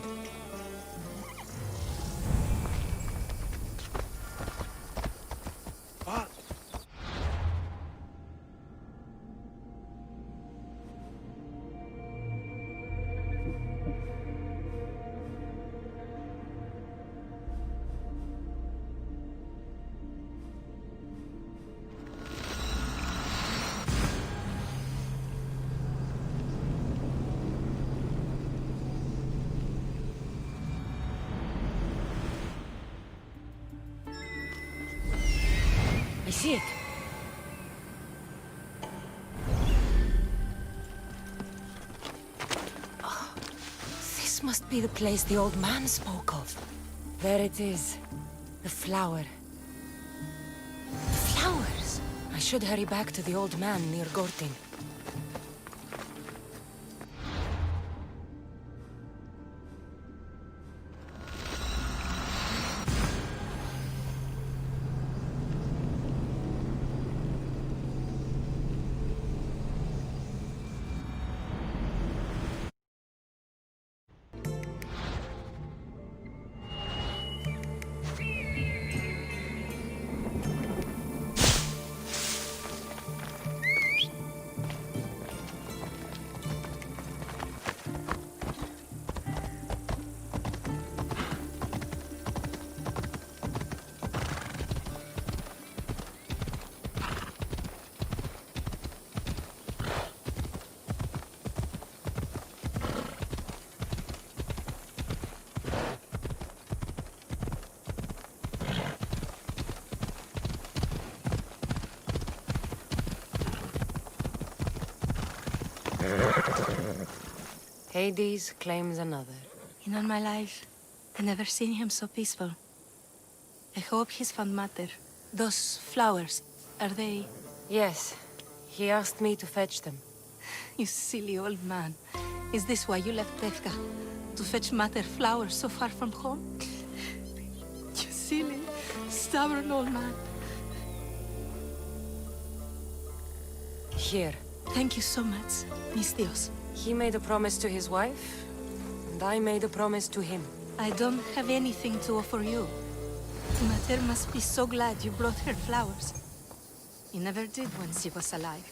I see it. Oh, this must be the place the old man spoke of. There it is. The flower. The flowers! I should hurry back to the old man near Gortin. Hades claims another. In all my life, I never seen him so peaceful. I hope he's found matter. Those flowers, are they... Yes. He asked me to fetch them. You silly old man. Is this why you left Pefka? To fetch matter flowers so far from home? You silly, stubborn old man. Here. Thank you so much, Mistios. He made a promise to his wife, and I made a promise to him. I don't have anything to offer you. Mater must be so glad you brought her flowers. He never did when she was alive.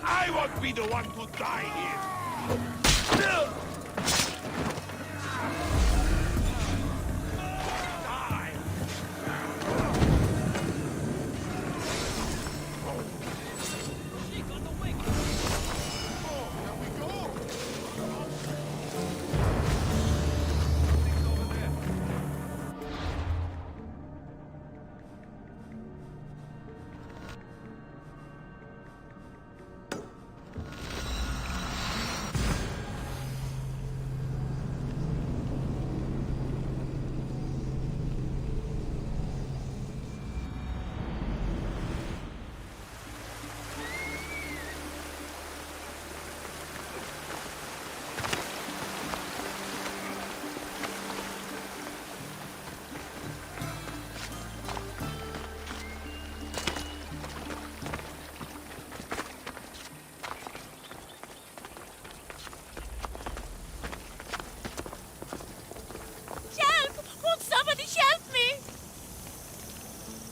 I won't be the one to die here!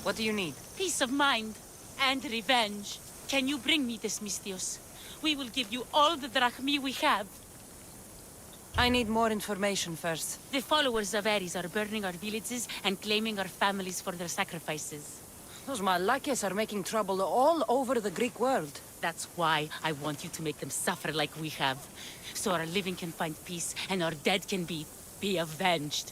What do you need? Peace of mind and revenge. Can you bring me this, Misthios? We will give you all the drachmi we have. I need more information first. The followers of Ares are burning our villages and claiming our families for their sacrifices. Those Malakis are making trouble all over the Greek world. That's why I want you to make them suffer like we have. So our living can find peace and our dead can be avenged.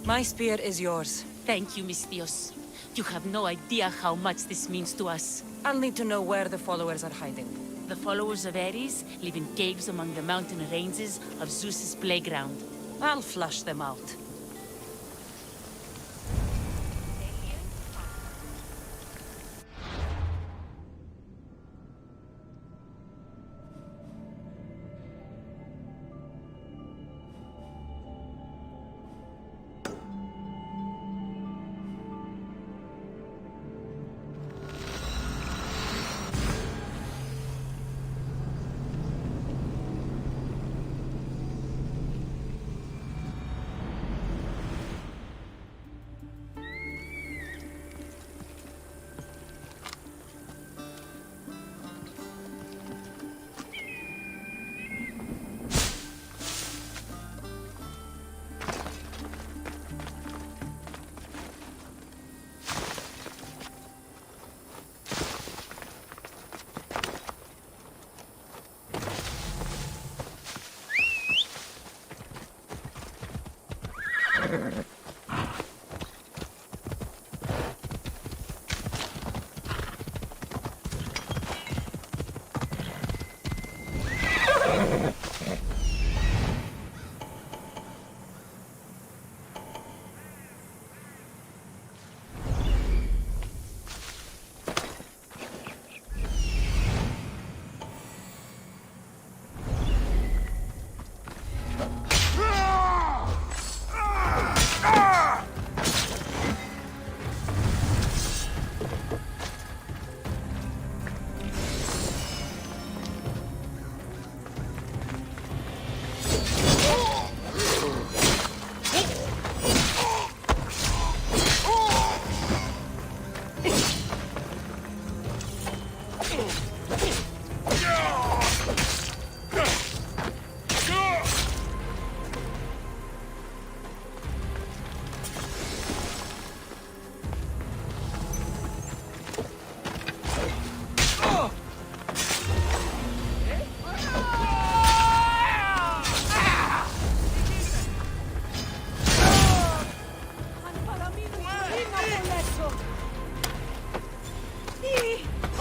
My spear is yours. Thank you, Misthios. You have no idea how much this means to us. I'll need to know where the followers are hiding. The followers of Ares live in caves among the mountain ranges of Zeus's playground. I'll flush them out.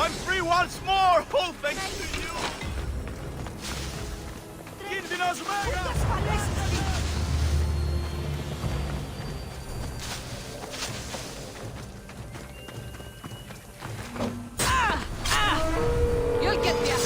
I'm free once more! All thanks to you! Kyrdinos Mega! You'll get me a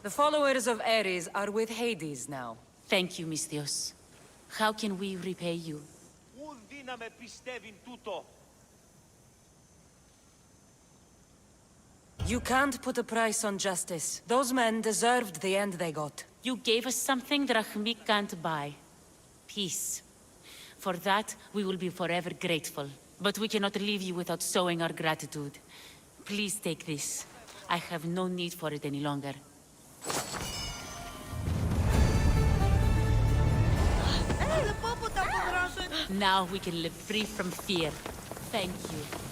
The followers of Ares are with Hades now. Thank you, Misthios. How can we repay you? You can't put a price on justice. Those men deserved the end they got. You gave us something Drachmi can't buy. Peace. For that, we will be forever grateful. But we cannot leave you without showing our gratitude. Please take this. I have no need for it any longer. Now we can live free from fear. Thank you.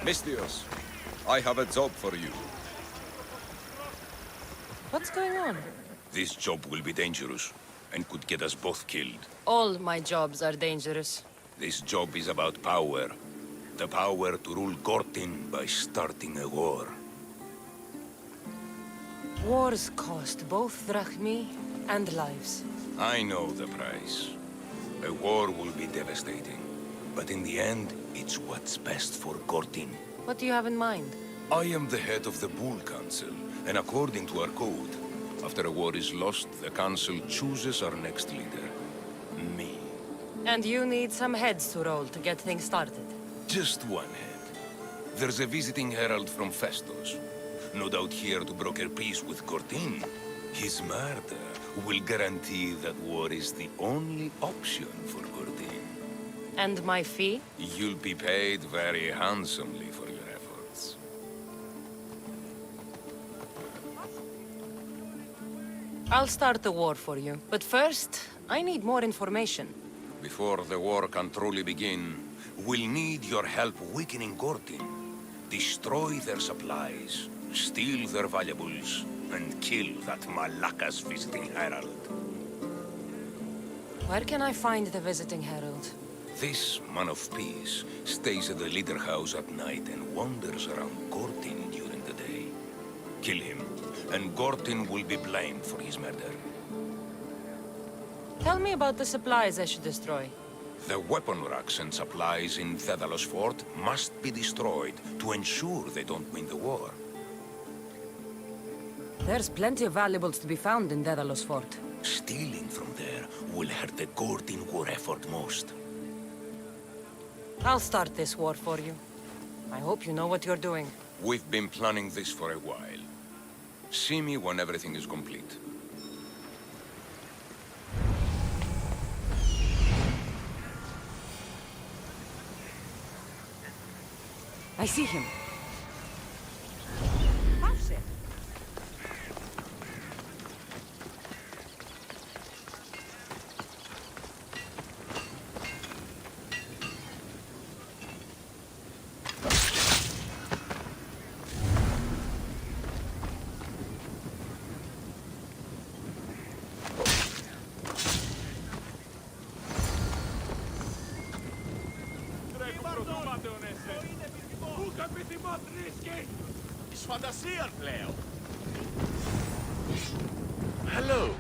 Misthios, I have a job for you. What's going on? This job will be dangerous and could get us both killed. All my jobs are dangerous. This job is about power. The power to rule Gortin by starting a war. Wars cost both drachmi and lives. I know the price. A war will be devastating. But in the end, it's what's best for Gortin. What do you have in mind? I am the head of the Bull Council, and according to our code, After a war is lost, the Council chooses our next leader. Me. And you need some heads to roll to get things started. Just one head. There's a visiting herald from Festus. No doubt here to broker peace with Cortin. His murder will guarantee that war is the only option for Cortin. And my fee? You'll be paid very handsomely for your efforts. I'll start the war for you. But first, I need more information. Before the war can truly begin, we'll need your help weakening Cortin. Destroy their supplies, steal their valuables, and kill that Malaka's visiting herald. Where can I find the visiting herald? This man of peace stays at the leader house at night and wanders around Cortin during the day. Kill him, and Cortin will be blamed for his murder. Tell me about the supplies I should destroy. The weapon racks and supplies in Thedalos Fort must be destroyed to ensure they don't win the war. There's plenty of valuables to be found in Daedalus Fort. Stealing from there will hurt the Cortin war effort most. I'll start this war for you. I hope you know what you're doing. We've been planning this for a while. See me when everything is complete. I see him. Hello.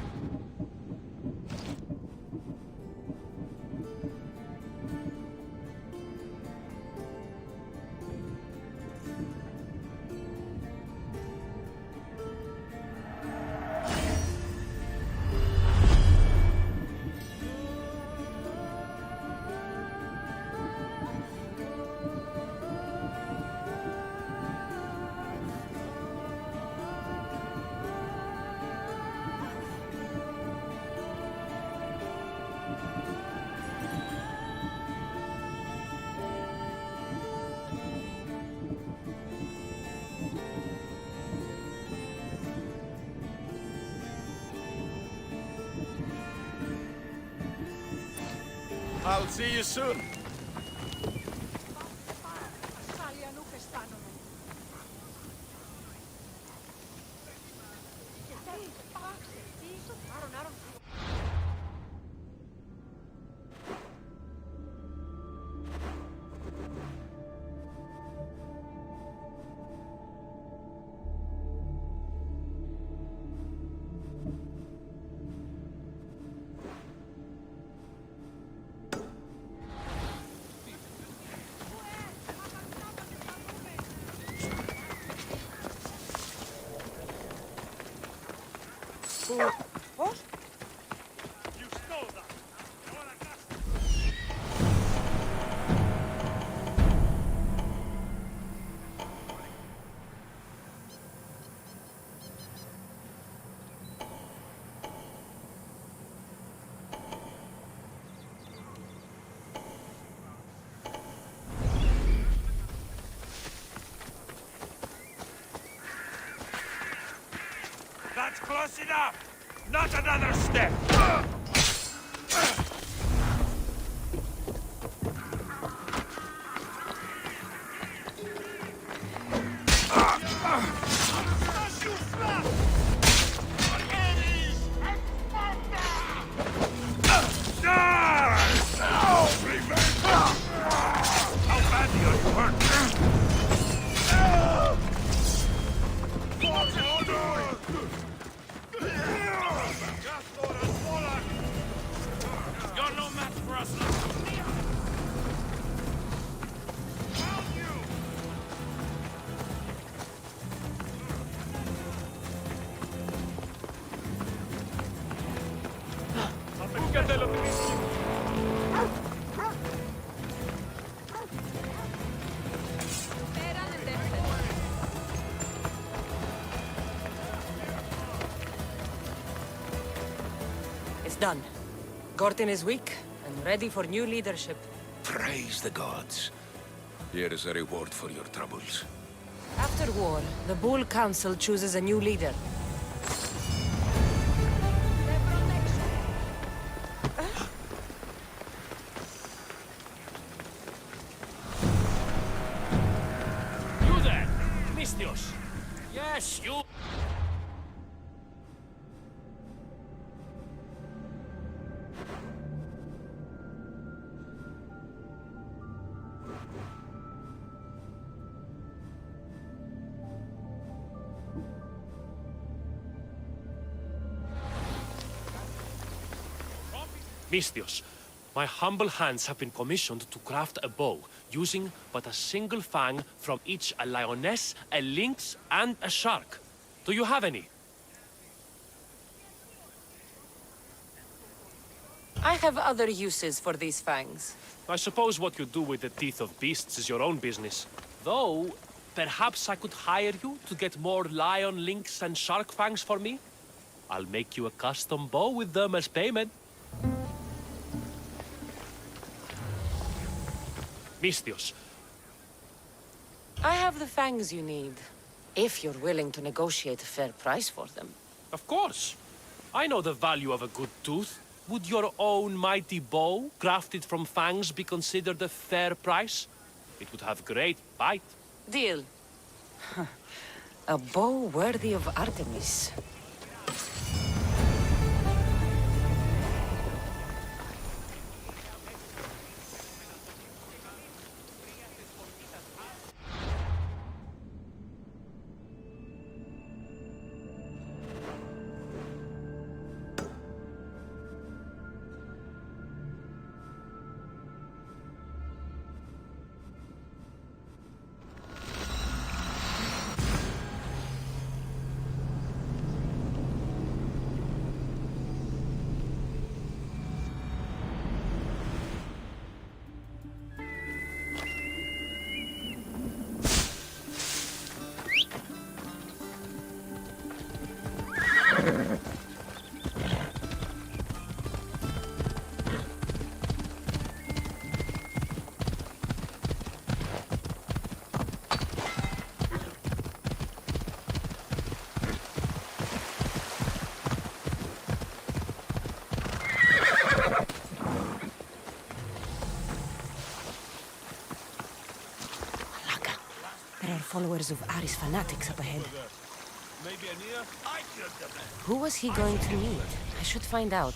I'll see you soon. What? You stole that. That's close enough! Not another step! How badly are you hurt? It's done. Gortin is weak and ready for new leadership. Praise the gods. Here is a reward for your troubles. After war, the Bull Council chooses a new leader. You there, Mistios. Yes, you. Mistios, my humble hands have been commissioned to craft a bow, using but a single fang from each a lioness, a lynx, and a shark. Do you have any? I have other uses for these fangs. I suppose what you do with the teeth of beasts is your own business. Though, perhaps I could hire you to get more lion, lynx, and shark fangs for me? I'll make you a custom bow with them as payment. Mistios. I have the fangs you need, if you're willing to negotiate a fair price for them. Of course. I know the value of a good tooth. Would your own mighty bow, crafted from fangs, be considered a fair price? It would have great bite. Deal. A bow worthy of Artemis. There are followers of Ares fanatics up ahead. Who was he going to meet? I should find out.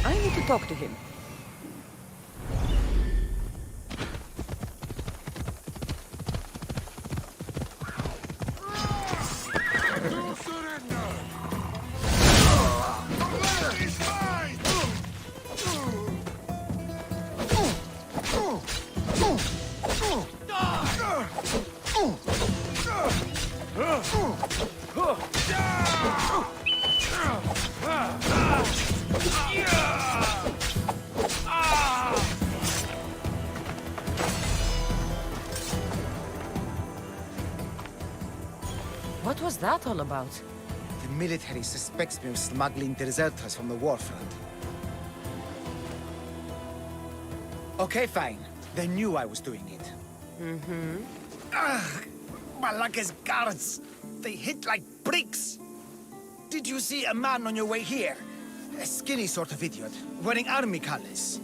I need to talk to him. What was that all about? The military suspects me of smuggling deserters from the war front. Okay, fine. They knew I was doing it. Mm-hmm. Ugh! Malaka's guards! They hit like bricks! Did you see a man on your way here? A skinny sort of idiot, wearing army colors.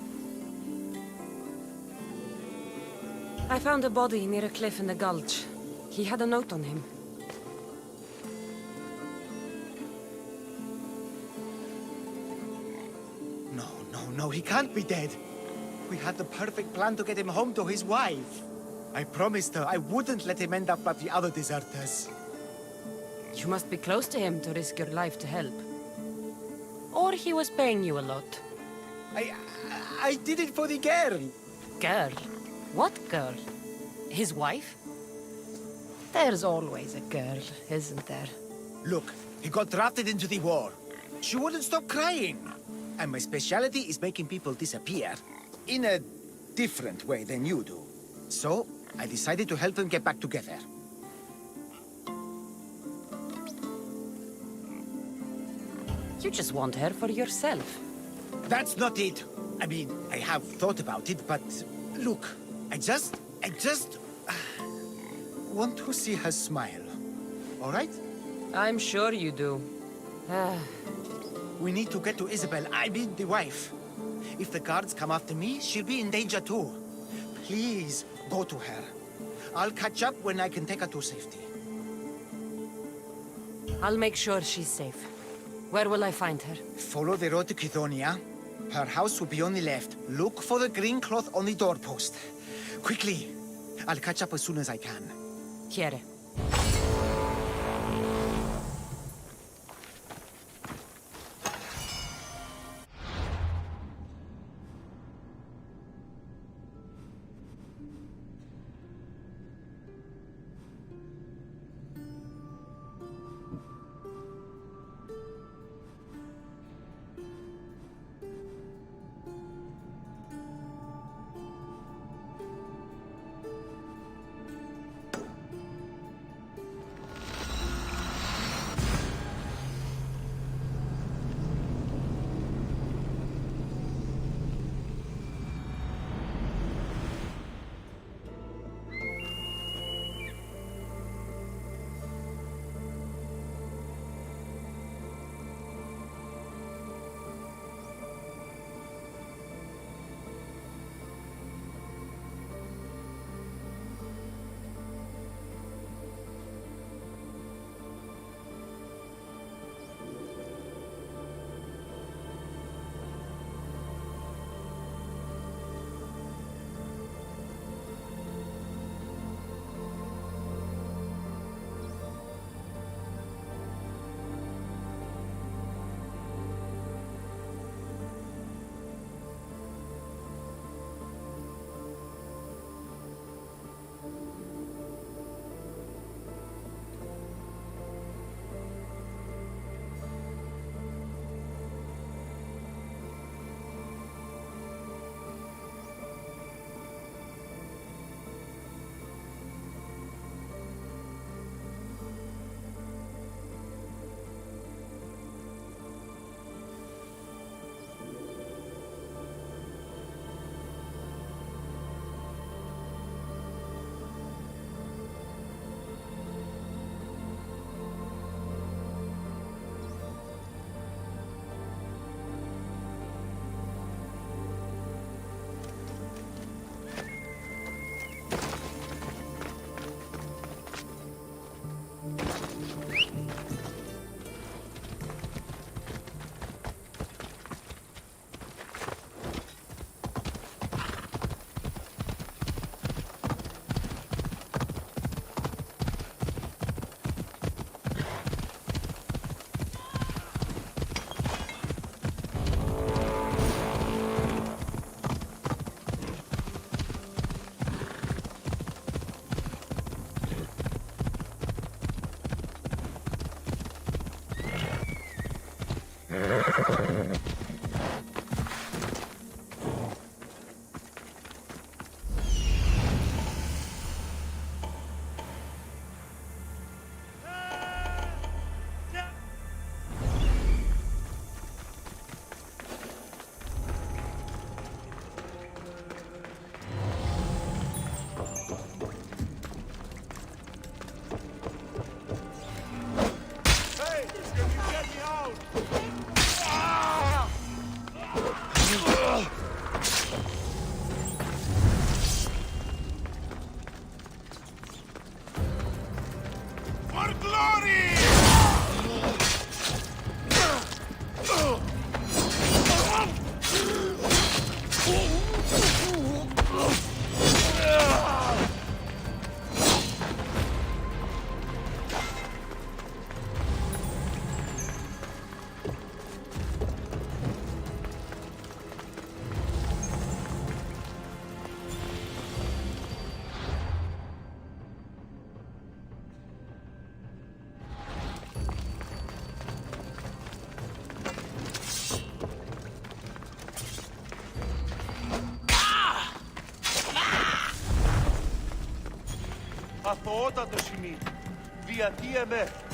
I found a body near a cliff in the gulch. He had a note on him. No, he can't be dead. We had the perfect plan to get him home to his wife. I promised her I wouldn't let him end up like the other deserters. You must be close to him to risk your life to help. Or he was paying you a lot. I did it for the girl. Girl? What girl? His wife? There's always a girl, isn't there? Look, he got drafted into the war. She wouldn't stop crying. And my specialty is making people disappear. In a different way than you do. So, I decided to help them get back together. You just want her for yourself. That's not it. I mean, I have thought about it, but... Look, I just want to see her smile. All right? I'm sure you do. We need to get to Isabel, I mean the wife. If the guards come after me, she'll be in danger too. Please, go to her. I'll catch up when I can take her to safety. I'll make sure she's safe. Where will I find her? Follow the road to Kithonia. Her house will be on the left. Look for the green cloth on the doorpost. Quickly. I'll catch up as soon as I can. Quiere.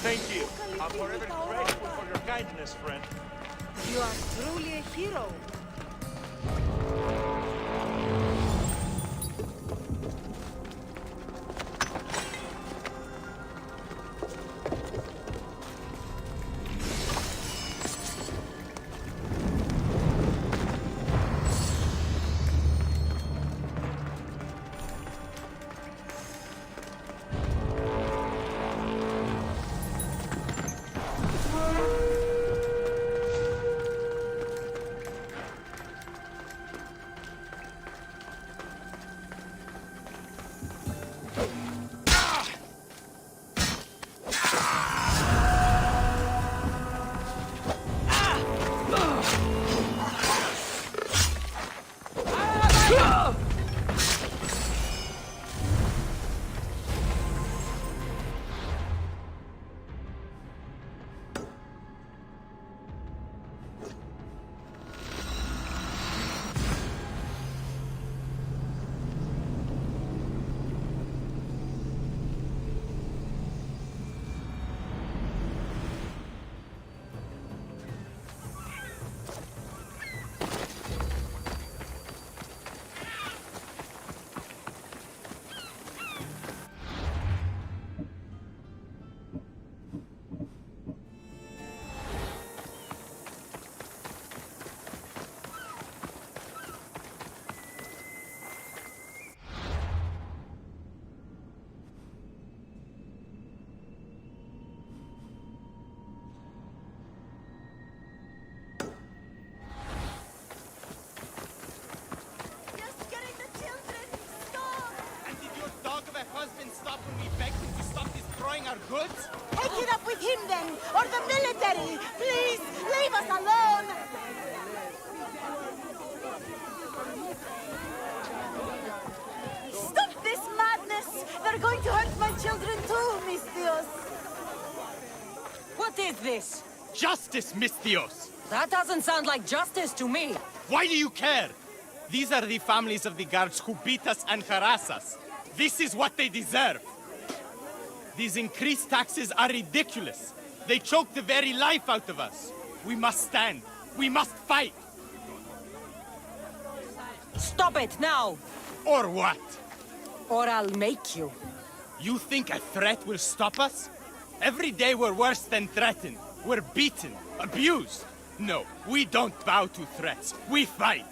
Thank you. I'm forever grateful for your kindness, friend. You are truly a hero. Goods? Take it up with him then, or the military! Please, leave us alone! Stop this madness! They're going to hurt my children too, Mistios! What is this? Justice, Mistios! That doesn't sound like justice to me. Why do you care? These are the families of the guards who beat us and harass us. This is what they deserve. These increased taxes are ridiculous. They choke the very life out of us. We must stand. We must fight. Stop it now! Or what? Or I'll make you. You think a threat will stop us? Every day we're worse than threatened. We're beaten, abused. No, we don't bow to threats. We fight.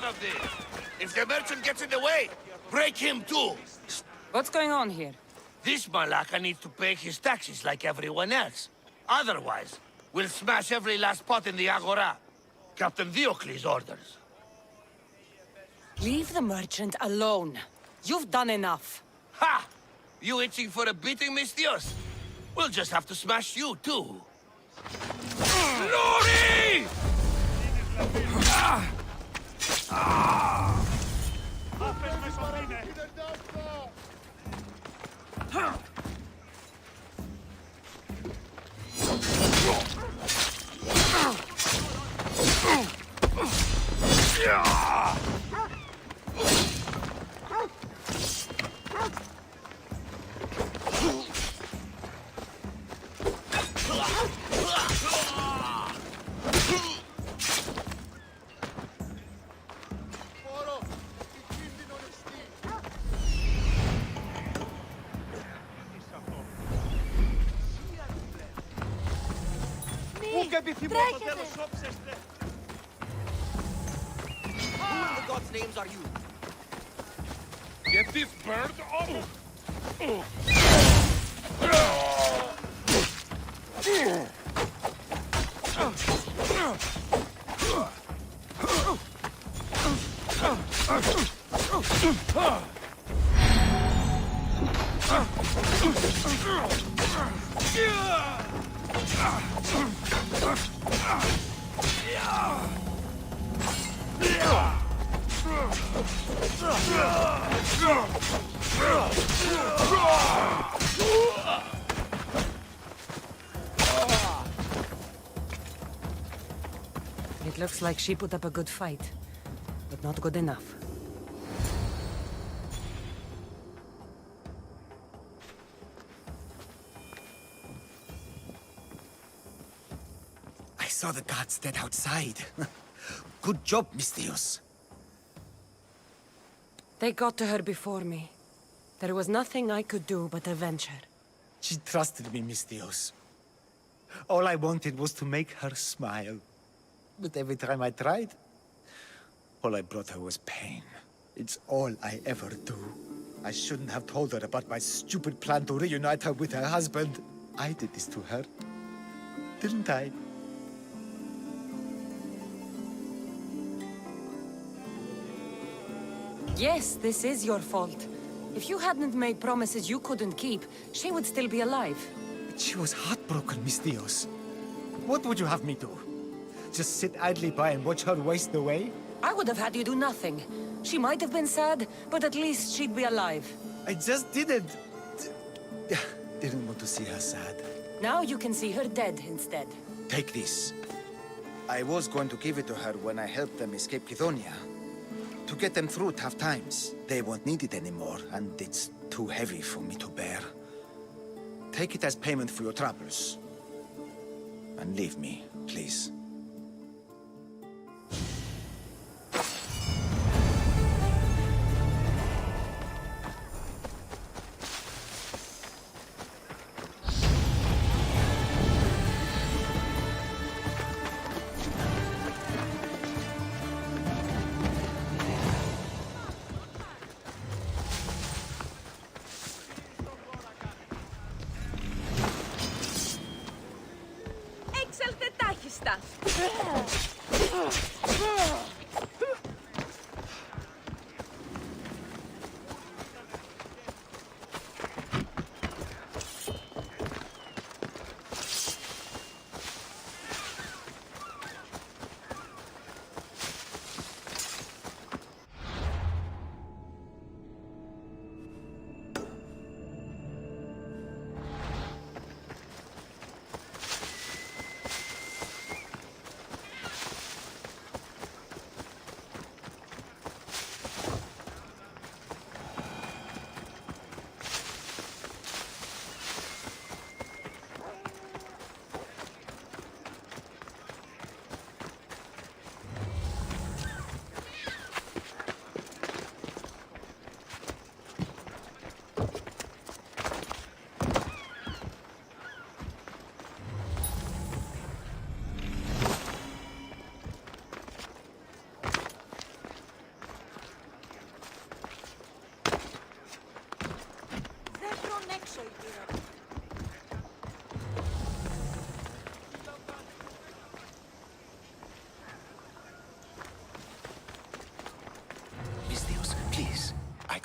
one of these. If the merchant gets in the way, break him too. What's going on here? This Malaka needs to pay his taxes like everyone else. Otherwise, we'll smash every last pot in the Agora. Captain Diocles' orders. Leave the merchant alone. You've done enough. Ha! You itching for a beating, Mistios? We'll just have to smash you, too. Glory! Who in the gods' names are you? Get this bird off! It looks like she put up a good fight, but not good enough. I saw the guards dead outside. Good job, Mistios. They got to her before me. There was nothing I could do but avenge her. She trusted me, Mistios. All I wanted was to make her smile. But every time I tried, all I brought her was pain. It's all I ever do. I shouldn't have told her about my stupid plan to reunite her with her husband. I did this to her, didn't I? Yes, this is your fault. If you hadn't made promises you couldn't keep, she would still be alive. But she was heartbroken, Mistios. What would you have me do? Just sit idly by and watch her waste away? I would have had you do nothing. She might have been sad, but at least she'd be alive. I just didn't want to see her sad. Now you can see her dead instead. Take this. I was going to give it to her when I helped them escape Kithonia. To get them through tough times. They won't need it anymore, and it's too heavy for me to bear. Take it as payment for your troubles. And leave me, please. Έξελθε τάχιστα.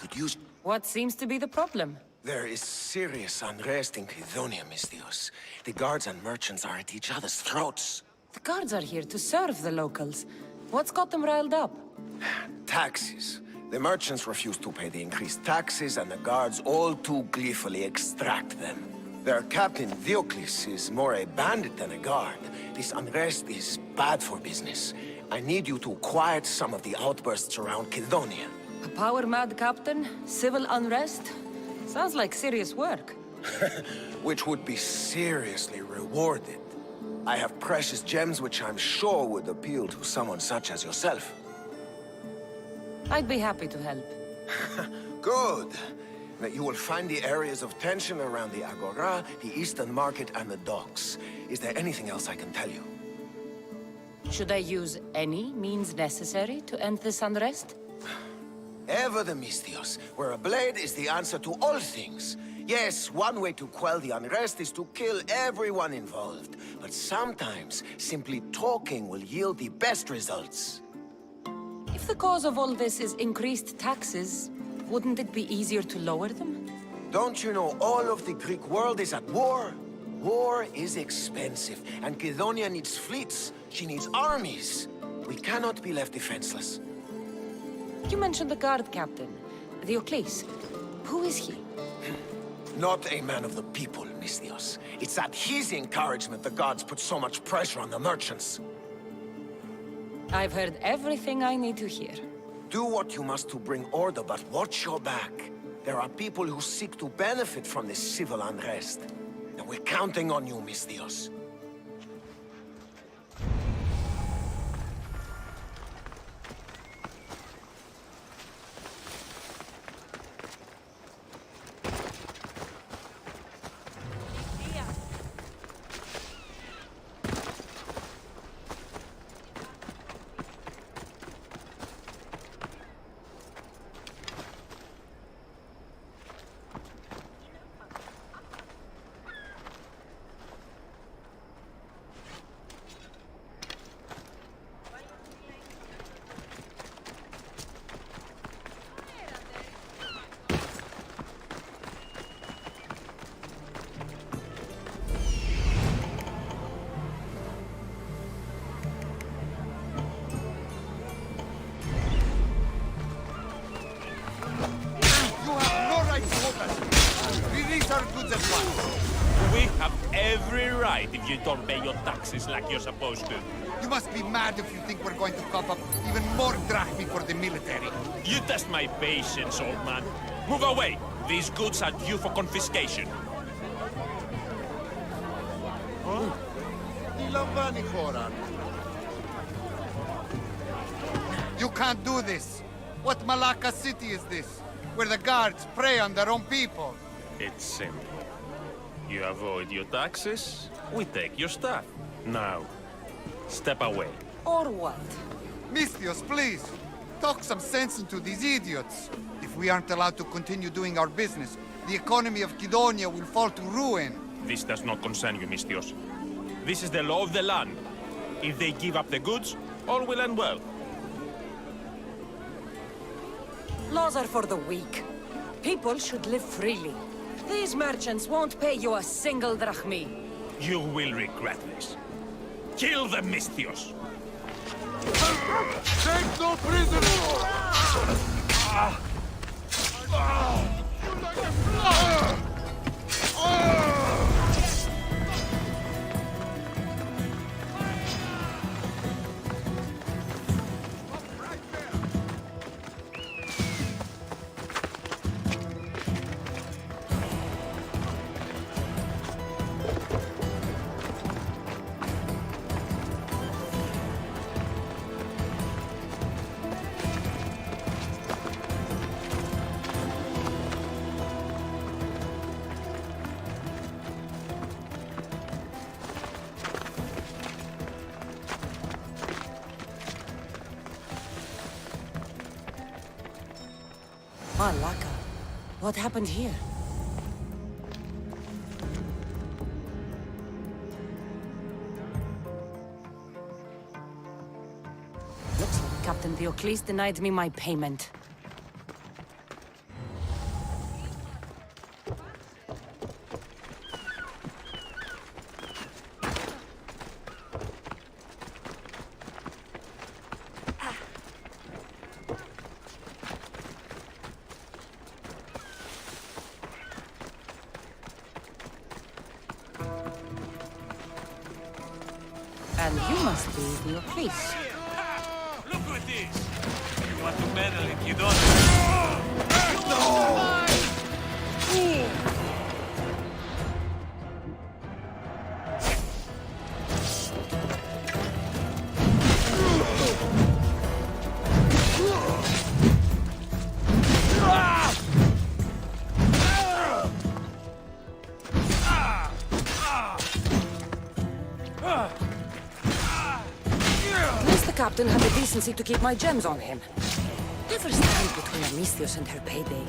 could use... What seems to be the problem? There is serious unrest in Kidonia, Mistios. The guards and merchants are at each other's throats. The guards are here to serve the locals. What's got them riled up? Taxes. The merchants refuse to pay the increased taxes, and the guards all too gleefully extract them. Their captain, Diocles, is more a bandit than a guard. This unrest is bad for business. I need you to quiet some of the outbursts around Kidonia. A power-mad captain? Civil unrest? Sounds like serious work. Which would be seriously rewarded. I have precious gems which I'm sure would appeal to someone such as yourself. I'd be happy to help. Good. That you will find the areas of tension around the Agora, the Eastern Market, and the docks. Is there anything else I can tell you? Should I use any means necessary to end this unrest? Ever the Mistios, where a blade is the answer to all things. Yes, one way to quell the unrest is to kill everyone involved. But sometimes, simply talking will yield the best results. If the cause of all this is increased taxes, wouldn't it be easier to lower them? Don't you know all of the Greek world is at war? War is expensive, and Kidonia needs fleets. She needs armies. We cannot be left defenseless. You mentioned the guard captain, Diocles. Who is he? Not a man of the people, Mistios. It's at his encouragement the gods put so much pressure on the merchants. I've heard everything I need to hear. Do what you must to bring order, but watch your back. There are people who seek to benefit from this civil unrest. And we're counting on you, Mistios. We have every right if you don't pay your taxes like you're supposed to. You must be mad if you think we're going to cough up even more drachmi for the military. You test my patience, old man. Move away. These goods are due for confiscation. You can't do this. What Malacca city is this? Where the guards prey on their own people. It's simple. You avoid your taxes, we take your stuff. Now, step away. Or what? Mistios, please. Talk some sense into these idiots. If we aren't allowed to continue doing our business, the economy of Kidonia will fall to ruin. This does not concern you, Mistios. This is the law of the land. If they give up the goods, all will end well. Laws are for the weak. People should live freely. These merchants won't pay you a single drachmi. You will regret this. Kill the Mistios! Take no prisoners! Malacca. What happened here? Looks like Captain Diocles denied me my payment. And you must be Diocles. Look who it is! You want to meddle in Kidonia? No! At least the captain had the decency to keep my gems on him. Never stand between Amisthios and her payday.